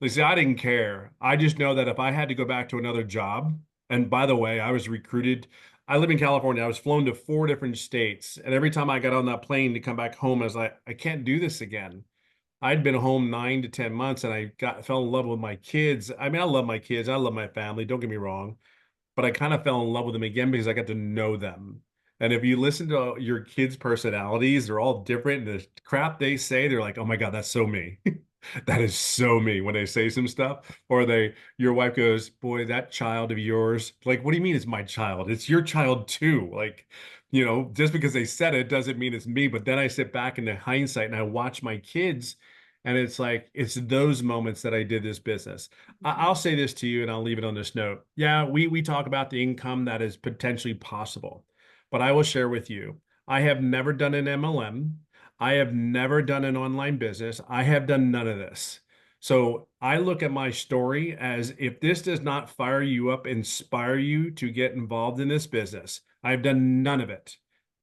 Like, see, I didn't care. I just know that if I had to go back to another job, and by the way, I was recruited. I live in California. I was flown to 4 different states. And every time I got on that plane to come back home, I was like, I can't do this again. I'd been home 9 to 10 months and fell in love with my kids. I mean, I love my kids. I love my family. Don't get me wrong, but I kind of fell in love with them again because I got to know them. And if you listen to your kids' personalities, they're all different. And the crap they say, they're like, oh my God, that's so me. That is so me when they say some stuff. Or your wife goes, boy, that child of yours, like, what do you mean it's my child? It's your child too. Like, just because they said it doesn't mean it's me. But then I sit back in the hindsight and I watch my kids, and it's like, it's those moments that I did this business. I'll say this to you and I'll leave it on this note. Yeah, we talk about the income that is potentially possible, but I will share with you, I have never done an MLM. I have never done an online business. I have done none of this. So I look at my story as, if this does not fire you up, inspire you to get involved in this business, I've done none of it.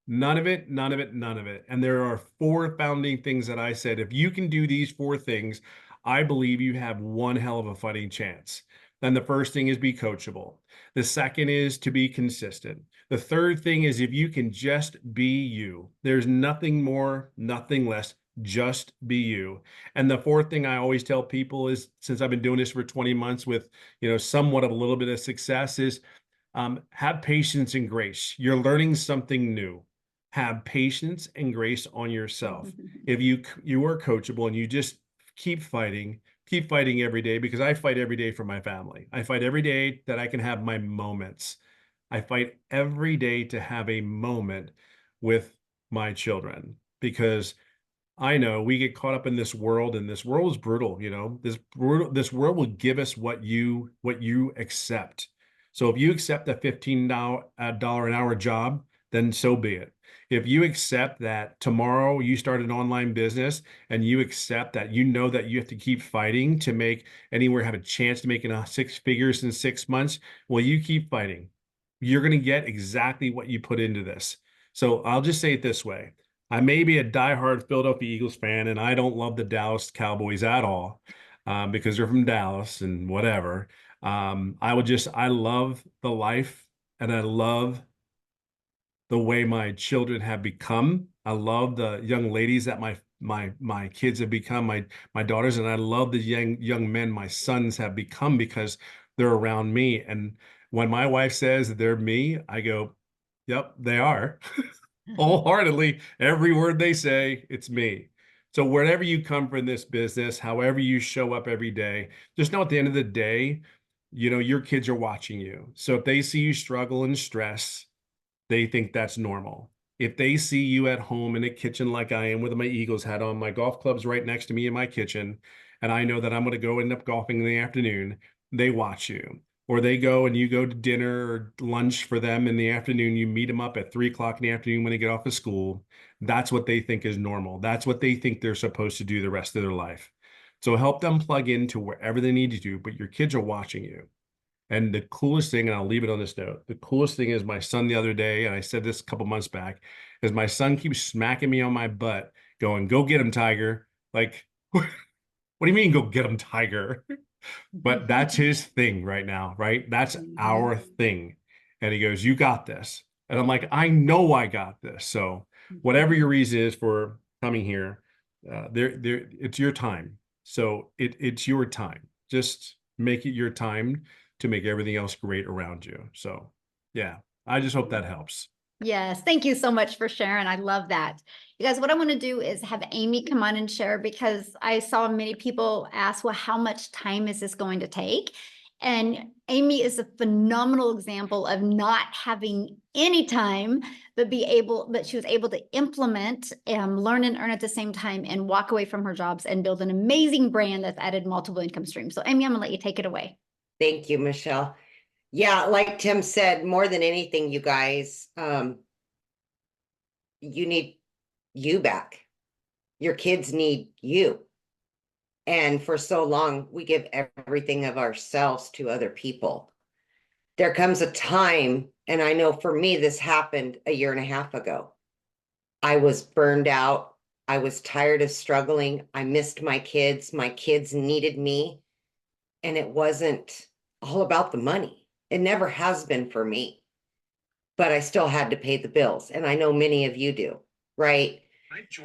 None of it, none of it, none of it. And there are four founding things that I said, if you can do these four things, I believe you have one hell of a fighting chance. Then the first thing is be coachable. The second is to be consistent. The third thing is, if you can just be you, there's nothing more, nothing less, just be you. And the fourth thing I always tell people is, since I've been doing this for 20 months with, somewhat of a little bit of success, is have patience and grace. You're learning something new. Have patience and grace on yourself. If you are coachable and you just keep fighting every day, because I fight every day for my family. I fight every day that I can have my moments. I fight every day to have a moment with my children, because I know we get caught up in this world, and this world is brutal, this world will give us what you accept. So if you accept a $15 an hour job, then so be it. If you accept that tomorrow you start an online business and you accept that that you have to keep fighting to make anywhere have a chance to make six figures in 6 months, well, you keep fighting. You're going to get exactly what you put into this. So I'll just say it this way. I may be a diehard Philadelphia Eagles fan, and I don't love the Dallas Cowboys at all, because they're from Dallas and whatever. I love the life, and I love the way my children have become. I love the young ladies that my kids have become, my daughters, and I love the young men my sons have become because they're around me. And when my wife says they're me, I go, "Yep, they are." Wholeheartedly, every word they say, it's me. So wherever you come from this business, however you show up every day, just know at the end of the day, your kids are watching you. So if they see you struggle and stress, they think that's normal. If they see you at home in a kitchen like I am with my Eagles hat on, my golf club's right next to me in my kitchen, and I know that I'm going to go end up golfing in the afternoon, they watch you. Or they go and you go to dinner or lunch for them in the afternoon. You meet them up at 3 o'clock in the afternoon when they get off of school. That's what they think is normal. That's what they think they're supposed to do the rest of their life. So help them plug into wherever they need to do, but your kids are watching you. And the coolest thing, and I'll leave it on this note, the coolest thing is my son the other day, and I said this a couple months back, is my son keeps smacking me on my butt, going, "Go get him, Tiger." Like, what do you mean, go get him, Tiger? But that's his thing right now, right? That's our thing. And he goes, "You got this." And I'm like, "I know I got this." So whatever your reason is for coming here, it's your time. So it's your time. Just make it your time to make everything else great around you. So yeah, I just hope that helps. Yes, thank you so much for sharing. I love that. You guys, what I want to do is have Amy come on and share, because I saw many people ask, well, how much time is this going to take? And Amy is a phenomenal example of not having any time, but she was able to implement, learn and earn at the same time, and walk away from her jobs and build an amazing brand that's added multiple income streams. So Amy, I'm gonna let you take it away. Thank you, Michelle. Yeah, like Tim said, more than anything, you guys, you need you back. Your kids need you. And for so long, we give everything of ourselves to other people. There comes a time, and I know for me, this happened a year and a half ago. I was burned out. I was tired of struggling. I missed my kids. My kids needed me. And it wasn't all about the money. It never has been for me. But I still had to pay the bills. And I know many of you do, right?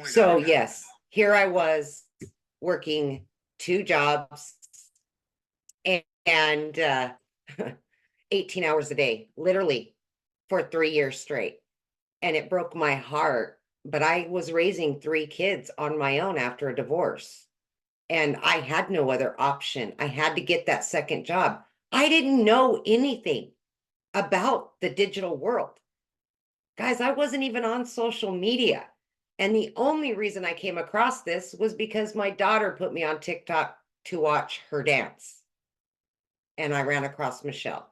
So yes, here I was working 2 jobs and 18 hours a day, literally for 3 years straight. And it broke my heart. But I was raising 3 kids on my own after a divorce. And I had no other option. I had to get that second job. I didn't know anything about the digital world. Guys, I wasn't even on social media. And the only reason I came across this was because my daughter put me on TikTok to watch her dance. And I ran across Michelle.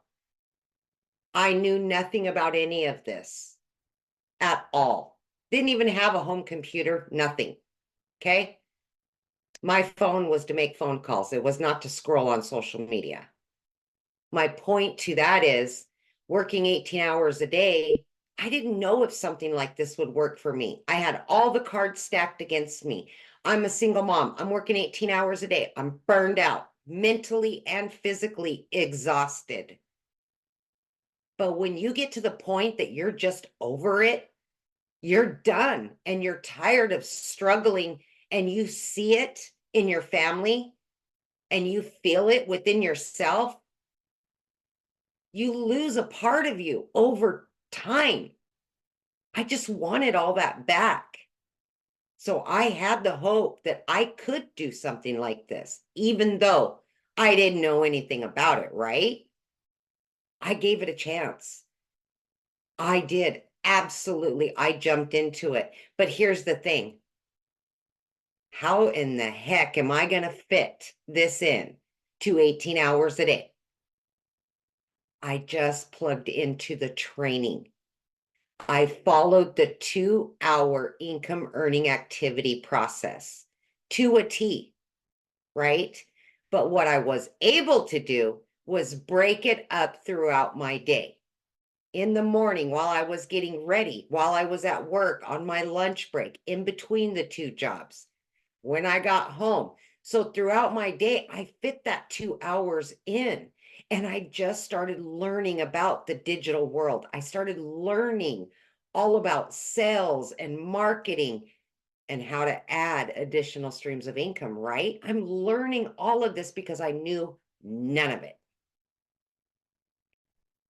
I knew nothing about any of this at all. Didn't even have a home computer, nothing. Okay. My phone was to make phone calls. It was not to scroll on social media. My point to that is, working 18 hours a day, I didn't know if something like this would work for me. I had all the cards stacked against me. I'm a single mom. I'm working 18 hours a day. I'm burned out, mentally and physically exhausted. But when you get to the point that you're just over it, you're done and you're tired of struggling, and you see it in your family and you feel it within yourself, you lose a part of you over time. I just wanted all that back. So I had the hope that I could do something like this, even though I didn't know anything about it, right? I gave it a chance. I did. Absolutely. I jumped into it. But here's the thing. how in the heck am I going to fit this in to 18 hours a day? I just plugged into the training. I followed the 2-hour income earning activity process to a T, right? But what I was able to do was break it up throughout my day. In the morning, while I was getting ready, while I was at work, on my lunch break, in between the 2 jobs, when I got home. So throughout my day, I fit that 2 hours in. And I just started learning about the digital world. I started learning all about sales and marketing and how to add additional streams of income, right? I'm learning all of this because I knew none of it.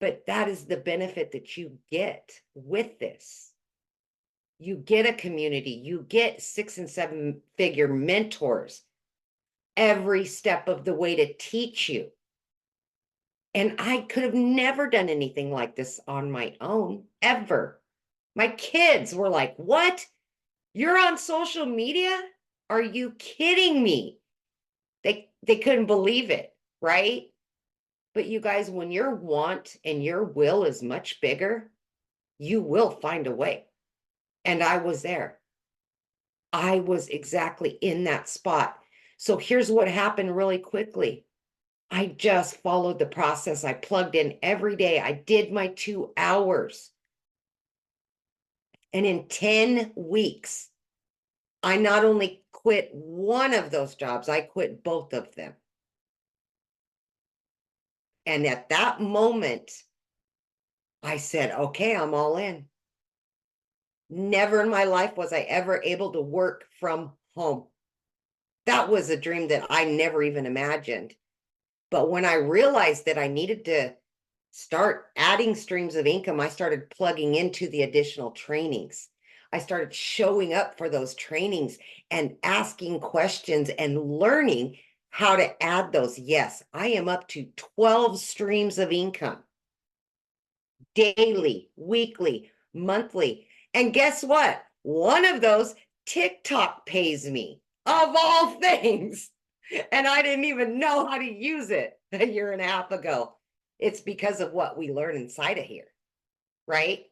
But that is the benefit that you get with this. You get a community, you get 6 and 7 figure mentors every step of the way to teach you. And I could have never done anything like this on my own, ever. My kids were like, what? You're on social media? Are you kidding me? They couldn't believe it, right? But you guys, when your want and your will is much bigger, you will find a way. And I was there. I was exactly in that spot. So here's what happened really quickly. I just followed the process. I plugged in every day. I did my 2 hours. And in 10 weeks, I not only quit one of those jobs, I quit both of them. And at that moment, I said, okay, I'm all in. Never in my life was I ever able to work from home. That was a dream that I never even imagined. But when I realized that I needed to start adding streams of income, I started plugging into the additional trainings. I started showing up for those trainings and asking questions and learning how to add those. Yes, I am up to 12 streams of income daily, weekly, monthly. And guess what? One of those, TikTok pays me, of all things. And I didn't even know how to use it a year and a half ago. It's because of what we learn inside of here, right?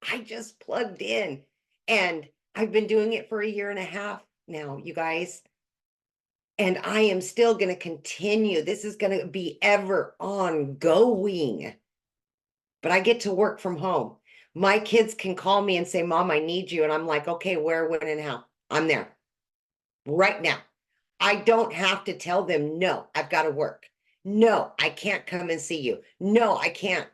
I just plugged in and I've been doing it for a year and a half now, you guys. And I am still going to continue. This is going to be ever ongoing. But I get to work from home. My kids can call me and say, Mom, I need you. And I'm like, okay, where, when, and how? I'm there right now. I don't have to tell them, no, I've got to work. No, I can't come and see you. No, I can't.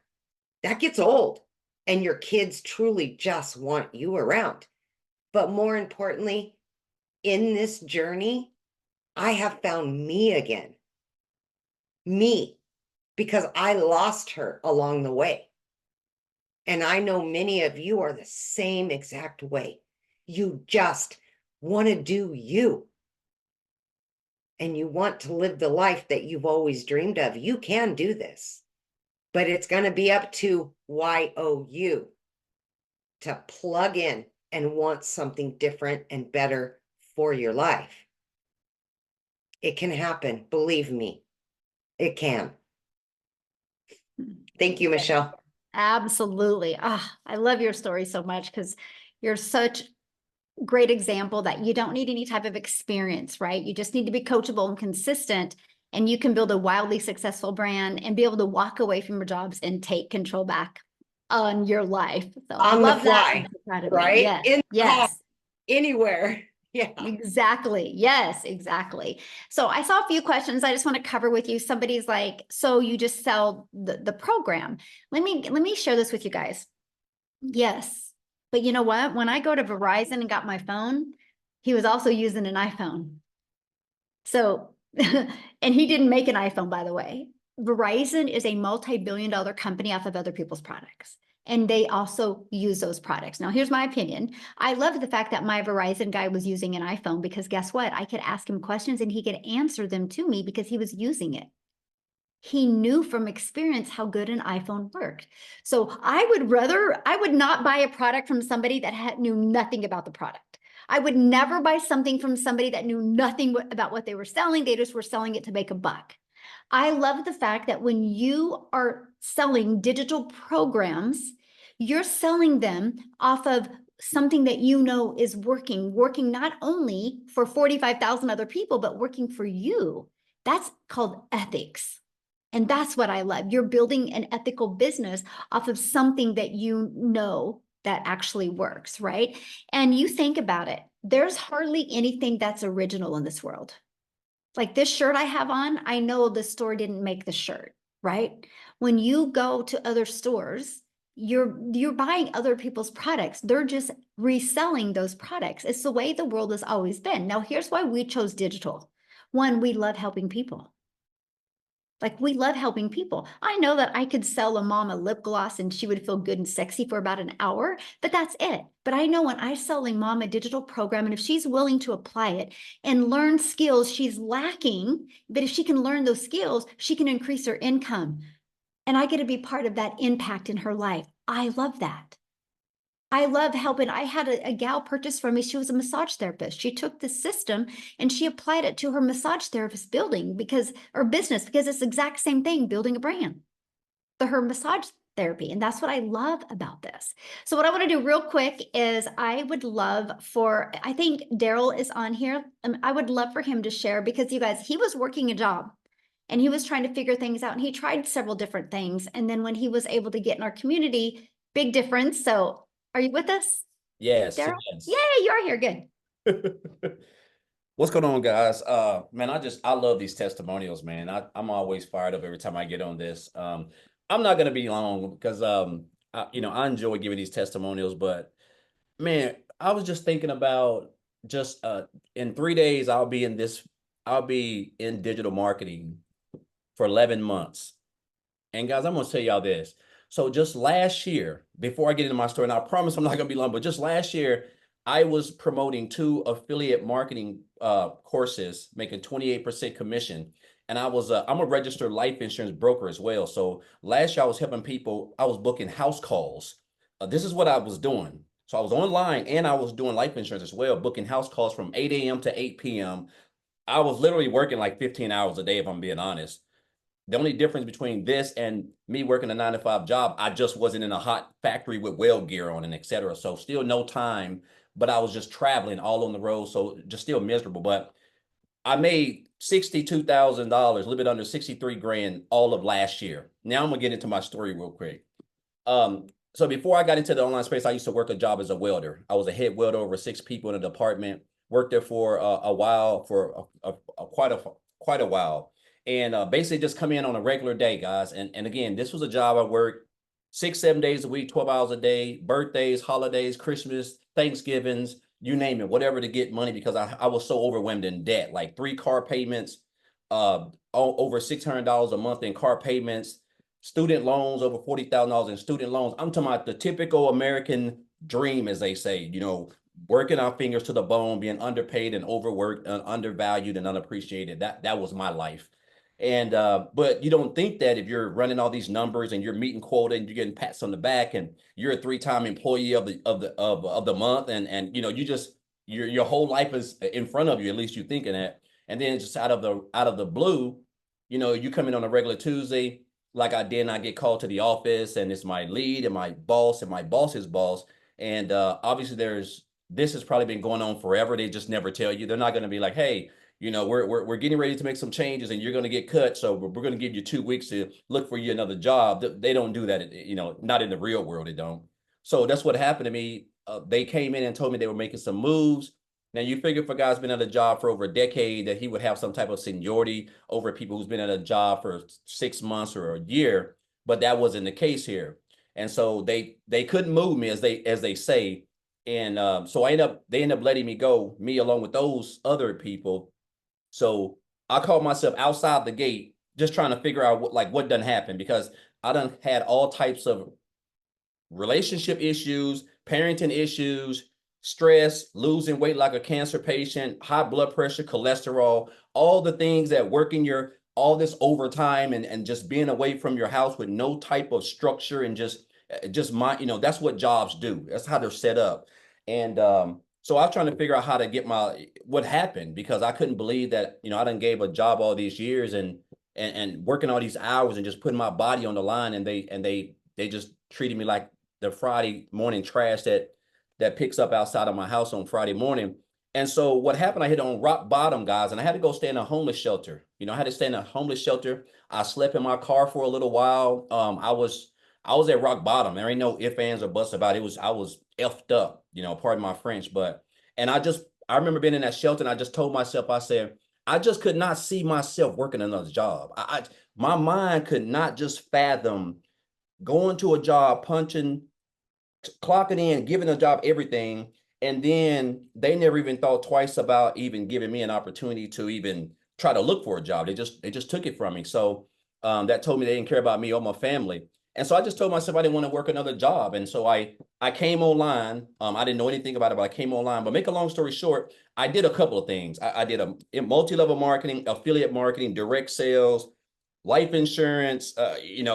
That gets old. And your kids truly just want you around. But more importantly, in this journey, I have found me again. Me, because I lost her along the way. And I know many of you are the same exact way. You just want to do you. And you want to live the life that you've always dreamed of. You can do this, but it's going to be up to you to plug in and want something different and better for your life. It can happen. Believe me, it can. Thank you, Michelle. Absolutely. I love your story so much because you're such great example that you don't need any type of experience, right? You just need to be coachable and consistent, and you can build a wildly successful brand and be able to walk away from your jobs and take control back on your life. So I On the love fly, that. right? Yes. In the car, Yes. anywhere. Yeah. Exactly. Yes, exactly. So I saw a few questions I just want to cover with you. Somebody's like, so you just sell the program. Let me share this with you guys. Yes. But you know what? When I go to Verizon and got my phone, he was also using an iPhone. So, and he didn't make an iPhone, by the way. Verizon is a multi-billion-dollar company off of other people's products. And they also use those products. Now, here's my opinion. I love the fact that my Verizon guy was using an iPhone because guess what? I could ask him questions and he could answer them to me because he was using it. He knew from experience how good an iPhone worked. So I would not buy a product from somebody that knew nothing about the product. I would never buy something from somebody that knew nothing about what they were selling. They just were selling it to make a buck. I love the fact that when you are selling digital programs, you're selling them off of something that you know is working not only for 45,000 other people, but working for you. That's called ethics. And that's what I love. You're building an ethical business off of something that you know that actually works, right? And you think about it, there's hardly anything that's original in this world. Like this shirt I have on, I know the store didn't make the shirt, right? When you go to other stores, you're buying other people's products. They're just reselling those products. It's the way the world has always been. Now, here's why we chose digital. One, we love helping people. Like we love helping people. I know that I could sell a mom a lip gloss and she would feel good and sexy for about an hour, but that's it. But I know when I sell a mom a digital program, and if she's willing to apply it and learn skills she's lacking, but if she can learn those skills, she can increase her income. And I get to be part of that impact in her life. I love that. I love helping. I had a gal purchase from me. She was a massage therapist. She took the system and she applied it to her massage therapist building or business, because it's the exact same thing, building a brand for her massage therapy. And that's what I love about this. So what I want to do real quick is I think Daryl is on here. I would love for him to share, because you guys, he was working a job and he was trying to figure things out, and he tried several different things. And then when he was able to get in our community, big difference. So are you with us, Yes, Daryl? yes. Yay, you are here. Good. What's going on, guys? Man, I love these testimonials, man. I'm always fired up every time I get on this. I'm not gonna be long because I enjoy giving these testimonials, but man, I was just thinking about just in 3 days I'll be in digital marketing for 11 months. And guys, I'm gonna tell y'all this. So just last year, before I get into my story, and I promise I'm not gonna be long, but just last year, I was promoting 2 affiliate marketing courses, making 28% commission. And I'm a registered life insurance broker as well. So last year I was helping people, I was booking house calls. This is what I was doing. So I was online and I was doing life insurance as well, booking house calls from 8 a.m. to 8 p.m. I was literally working like 15 hours a day, if I'm being honest. The only difference between this and me working a 9-to-5 job, I just wasn't in a hot factory with weld gear on and etc. So still no time, but I was just traveling all on the road. So just still miserable. But I made $62,000, a little bit under 63 grand all of last year. Now I'm gonna get into my story real quick. So before I got into the online space, I used to work a job as a welder. I was a head welder over 6 people in a department. Worked there for a while, for quite a while, and basically just come in on a regular day, guys. And again, this was a job I worked 6-7 days a week, 12 hours a day, birthdays, holidays, Christmas, Thanksgivings, you name it, whatever, to get money, because I was so overwhelmed in debt, like 3 car payments, over $600 a month in car payments, student loans, over $40,000 in student loans. I'm talking about the typical American dream, as they say, working our fingers to the bone, being underpaid and overworked and undervalued and unappreciated. That was my life. And but you don't think that if you're running all these numbers and you're meeting quota and you're getting pats on the back and you're a 3-time employee of the month, and your whole life is in front of you, at least you're thinking that. And then just out of the blue, you come in on a regular Tuesday, like I did, and I get called to the office, and it's my lead and my boss and my boss's boss. And obviously this has probably been going on forever. They just never tell you. They're not going to be like, hey, we're getting ready to make some changes and you're going to get cut. So we're going to give you 2 weeks to look for you another job. They don't do that. Not in the real world. They don't. So that's what happened to me. They came in and told me they were making some moves. Now you figure if a guy's been at a job for over a decade that he would have some type of seniority over people who's been at a job for 6 months or a year, but that wasn't the case here. And so they couldn't move me, as they say. And so they end up letting me go, me along with those other people. So I called myself outside the gate, just trying to figure out what done happened, because I done had all types of relationship issues, parenting issues, stress, losing weight like a cancer patient, high blood pressure, cholesterol, all the things that work in all this overtime and just being away from your house with no type of structure and just that's what jobs do. That's how they're set up. And So I was trying to figure out how to get what happened, because I couldn't believe that, I done gave a job all these years and working all these hours and just putting my body on the line, and they just treated me like the Friday morning trash that picks up outside of my house on Friday morning. And so what happened, I hit on rock bottom, guys, and I had to go stay in a homeless shelter. I had to stay in a homeless shelter. I slept in my car for a little while. I was at rock bottom. There ain't no ifs, ands, or buts about it. I was effed up, pardon my French. And I remember being in that shelter, and I just told myself, I said, I just could not see myself working another job. My mind could not just fathom going to a job, punching, clocking in, giving a job everything, and then they never even thought twice about even giving me an opportunity to even try to look for a job. They just took it from me. So that told me they didn't care about me or my family. And so I just told myself I didn't want to work another job. And so I came online. I didn't know anything about it, but I came online. But make a long story short, I did a couple of things. I did a multi-level marketing, affiliate marketing, direct sales, life insurance. I even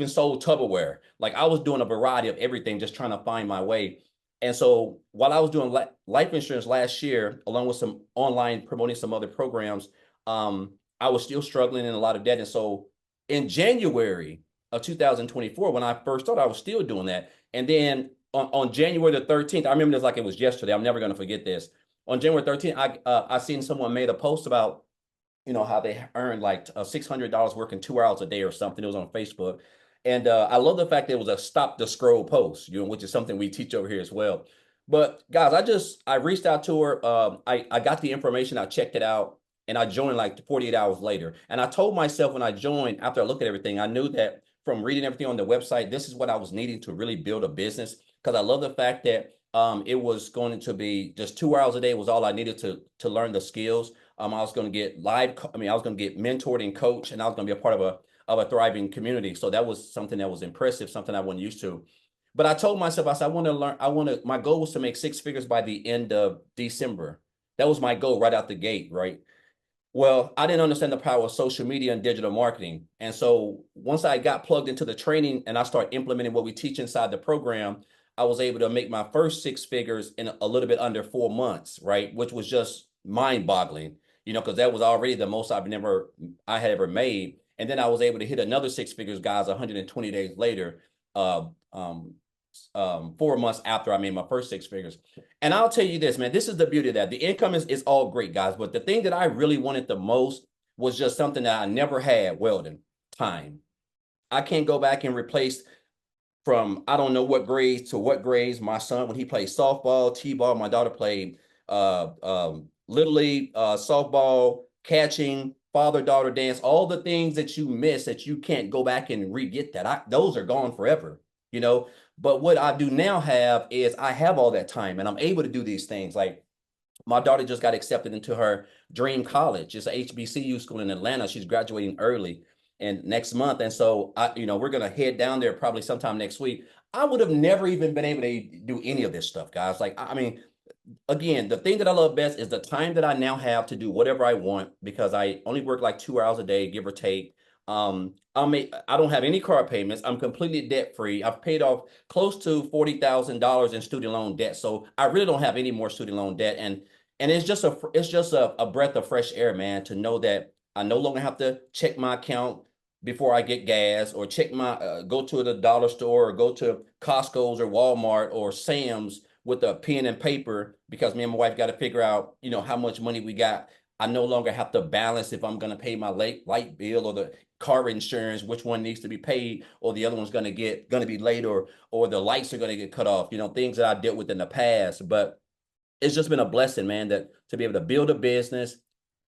sold Tupperware. Like, I was doing a variety of everything, just trying to find my way. And so while I was doing life insurance last year, along with some online promoting some other programs, I was still struggling in a lot of debt. And so in January of 2024, when I first started, I was still doing that. And then on January the 13th, I remember this like it was yesterday. I'm never going to forget this. On January 13th, I seen someone made a post about, how they earned like $600 working 2 hours a day or something. It was on Facebook. And I love the fact that it was a stop the scroll post, which is something we teach over here as well. But guys, I reached out to her. I got the information, I checked it out, and I joined like 48 hours later. And I told myself when I joined, after I looked at everything, I knew that from reading everything on the website, this is what I was needing to really build a business. Because I love the fact that it was going to be just 2 hours a day was all I needed to learn the skills. I was going to get I was going to get mentored and coached, and I was going to be a part of a thriving community. So that was something that was impressive, something I wasn't used to. But I told myself, I said, I want to learn. My goal was to make 6 figures by the end of December. That was my goal right out the gate, right? Well, I didn't understand the power of social media and digital marketing. And so once I got plugged into the training and I started implementing what we teach inside the program, I was able to make my first 6 figures in a little bit under 4 months, right? Which was just mind boggling, because that was already the most I had ever made. And then I was able to hit another 6 figures, guys, 120 days later, uh, um, 4 months after I made my first 6 figures. And I'll tell you this, man, this is the beauty of that. The income is all great, guys. But the thing that I really wanted the most was just something that I never had, Weldon, time. I can't go back and replace from I don't know what grades to what grades. My son, when he played softball, t-ball, my daughter played little league, softball, catching, father-daughter dance, all the things that you miss that you can't go back and re-get that. Those are gone forever, But what I do now have is I have all that time, and I'm able to do these things. Like, my daughter just got accepted into her dream college. It's a HBCU school in Atlanta. She's graduating early and next month. And so we're gonna head down there probably sometime next week. I would have never even been able to do any of this stuff, guys. Like, I mean, again, the thing that I love best is the time that I now have to do whatever I want, because I only work like 2 hours a day, give or take. I don't have any car payments. I'm completely debt free. I've paid off close to $40,000 in student loan debt. So I really don't have any more student loan debt. And it's just a breath of fresh air, man, to know that I no longer have to check my account before I get gas, or check go to the dollar store, or go to Costco's or Walmart or Sam's with a pen and paper, because me and my wife got to figure out, how much money we got. I no longer have to balance if I'm going to pay my light bill or the car insurance, which one needs to be paid, or the other one's going to be late, or the lights are going to get cut off, things that I dealt with in the past. But it's just been a blessing, man, that to be able to build a business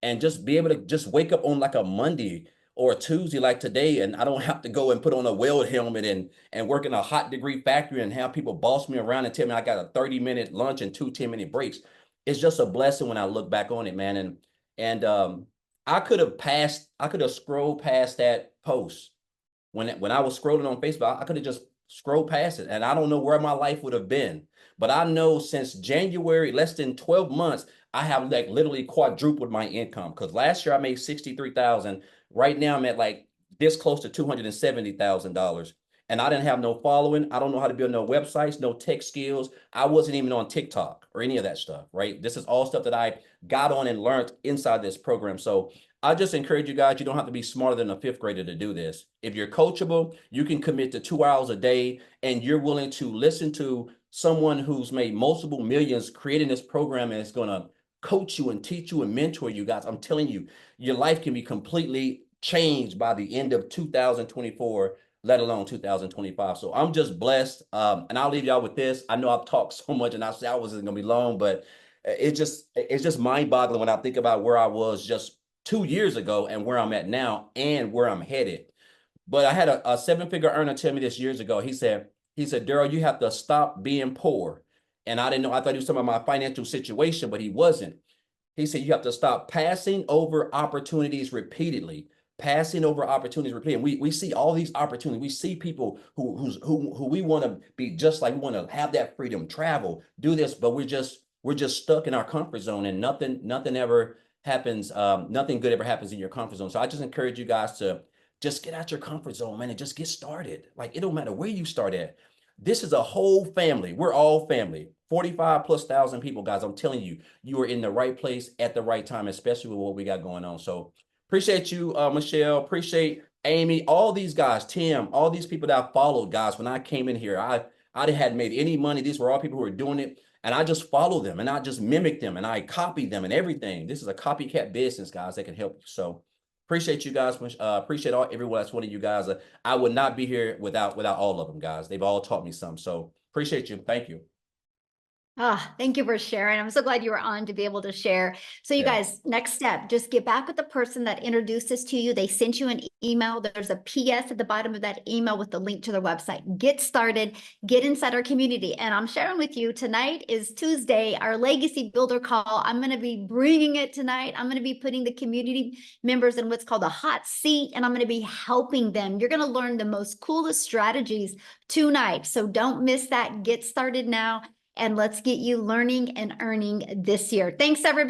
and just be able to just wake up on like a Monday or a Tuesday like today, and I don't have to go and put on a weld helmet and work in a hot degree factory and have people boss me around and tell me I got a 30-minute lunch and 2 10-minute breaks. It's just a blessing when I look back on it, man. And I could have scrolled past that post when I was scrolling on Facebook. I could have just scrolled past it, and I don't know where my life would have been. But I know since January, less than 12 months, I have like literally quadrupled my income. Because last year I made 63,000. Right now I'm at like this close to $270,000. and I didn't have no following. I don't know how to build no websites, no tech skills. I wasn't even on TikTok or any of that stuff, right? This is all stuff that I got on and learned inside this program. So I just encourage you guys, you don't have to be smarter than a fifth grader to do this. If you're coachable, you can commit to 2 hours a day and you're willing to listen to someone who's made multiple millions creating this program and it's going to coach you and teach you and mentor you guys. I'm telling you, your life can be completely changed by the end of 2024, let alone 2025. So I'm just blessed. And I'll leave y'all with this. I know I've talked so much and I said I wasn't going to be long, but it's just mind boggling when I think about where I was just 2 years ago and where I'm at now and where I'm headed. But I had a seven-figure earner tell me this years ago. He said, Daryl, you have to stop being poor. And I didn't know, I thought he was talking about my financial situation, but he wasn't. He said, you have to stop passing over opportunities repeatedly. Passing over opportunities repeatedly. We see all these opportunities. We see people who we want to be just like, we want to have that freedom, travel, do this, but we're just stuck in our comfort zone and nothing ever happens. Nothing good ever happens in your comfort zone. So I just encourage you guys to just get out your comfort zone, man, and just get started. Like, it don't matter where you start at. This is a whole family. We're all family. 45,000+ people, guys. I'm telling you, you are in the right place at the right time, especially with what we got going on. So appreciate you, Michelle. Appreciate Amy, all these guys, Tim, all these people that I followed, guys. When I came in here, I hadn't made any money. These were all people who were doing it. And I just followed them and I just mimicked them and I copied them and everything. This is a copycat business, guys, that can help you. So appreciate you guys. Appreciate everyone that's one of you guys. I would not be here without all of them, guys. They've all taught me some. So appreciate you. Thank you. Thank you for sharing. I'm so glad you were on to be able to share. So you guys, next step, just get back with the person that introduced this to you. They sent you an email. There's a PS at the bottom of that email with the link to their website. Get started, get inside our community. And I'm sharing with you, tonight is Tuesday, our Legacy Builder call. I'm going to be bringing it tonight. I'm going to be putting the community members in what's called a hot seat, and I'm going to be helping them. You're going to learn the most coolest strategies tonight. So don't miss that. Get started now. And let's get you learning and earning this year. Thanks, everybody.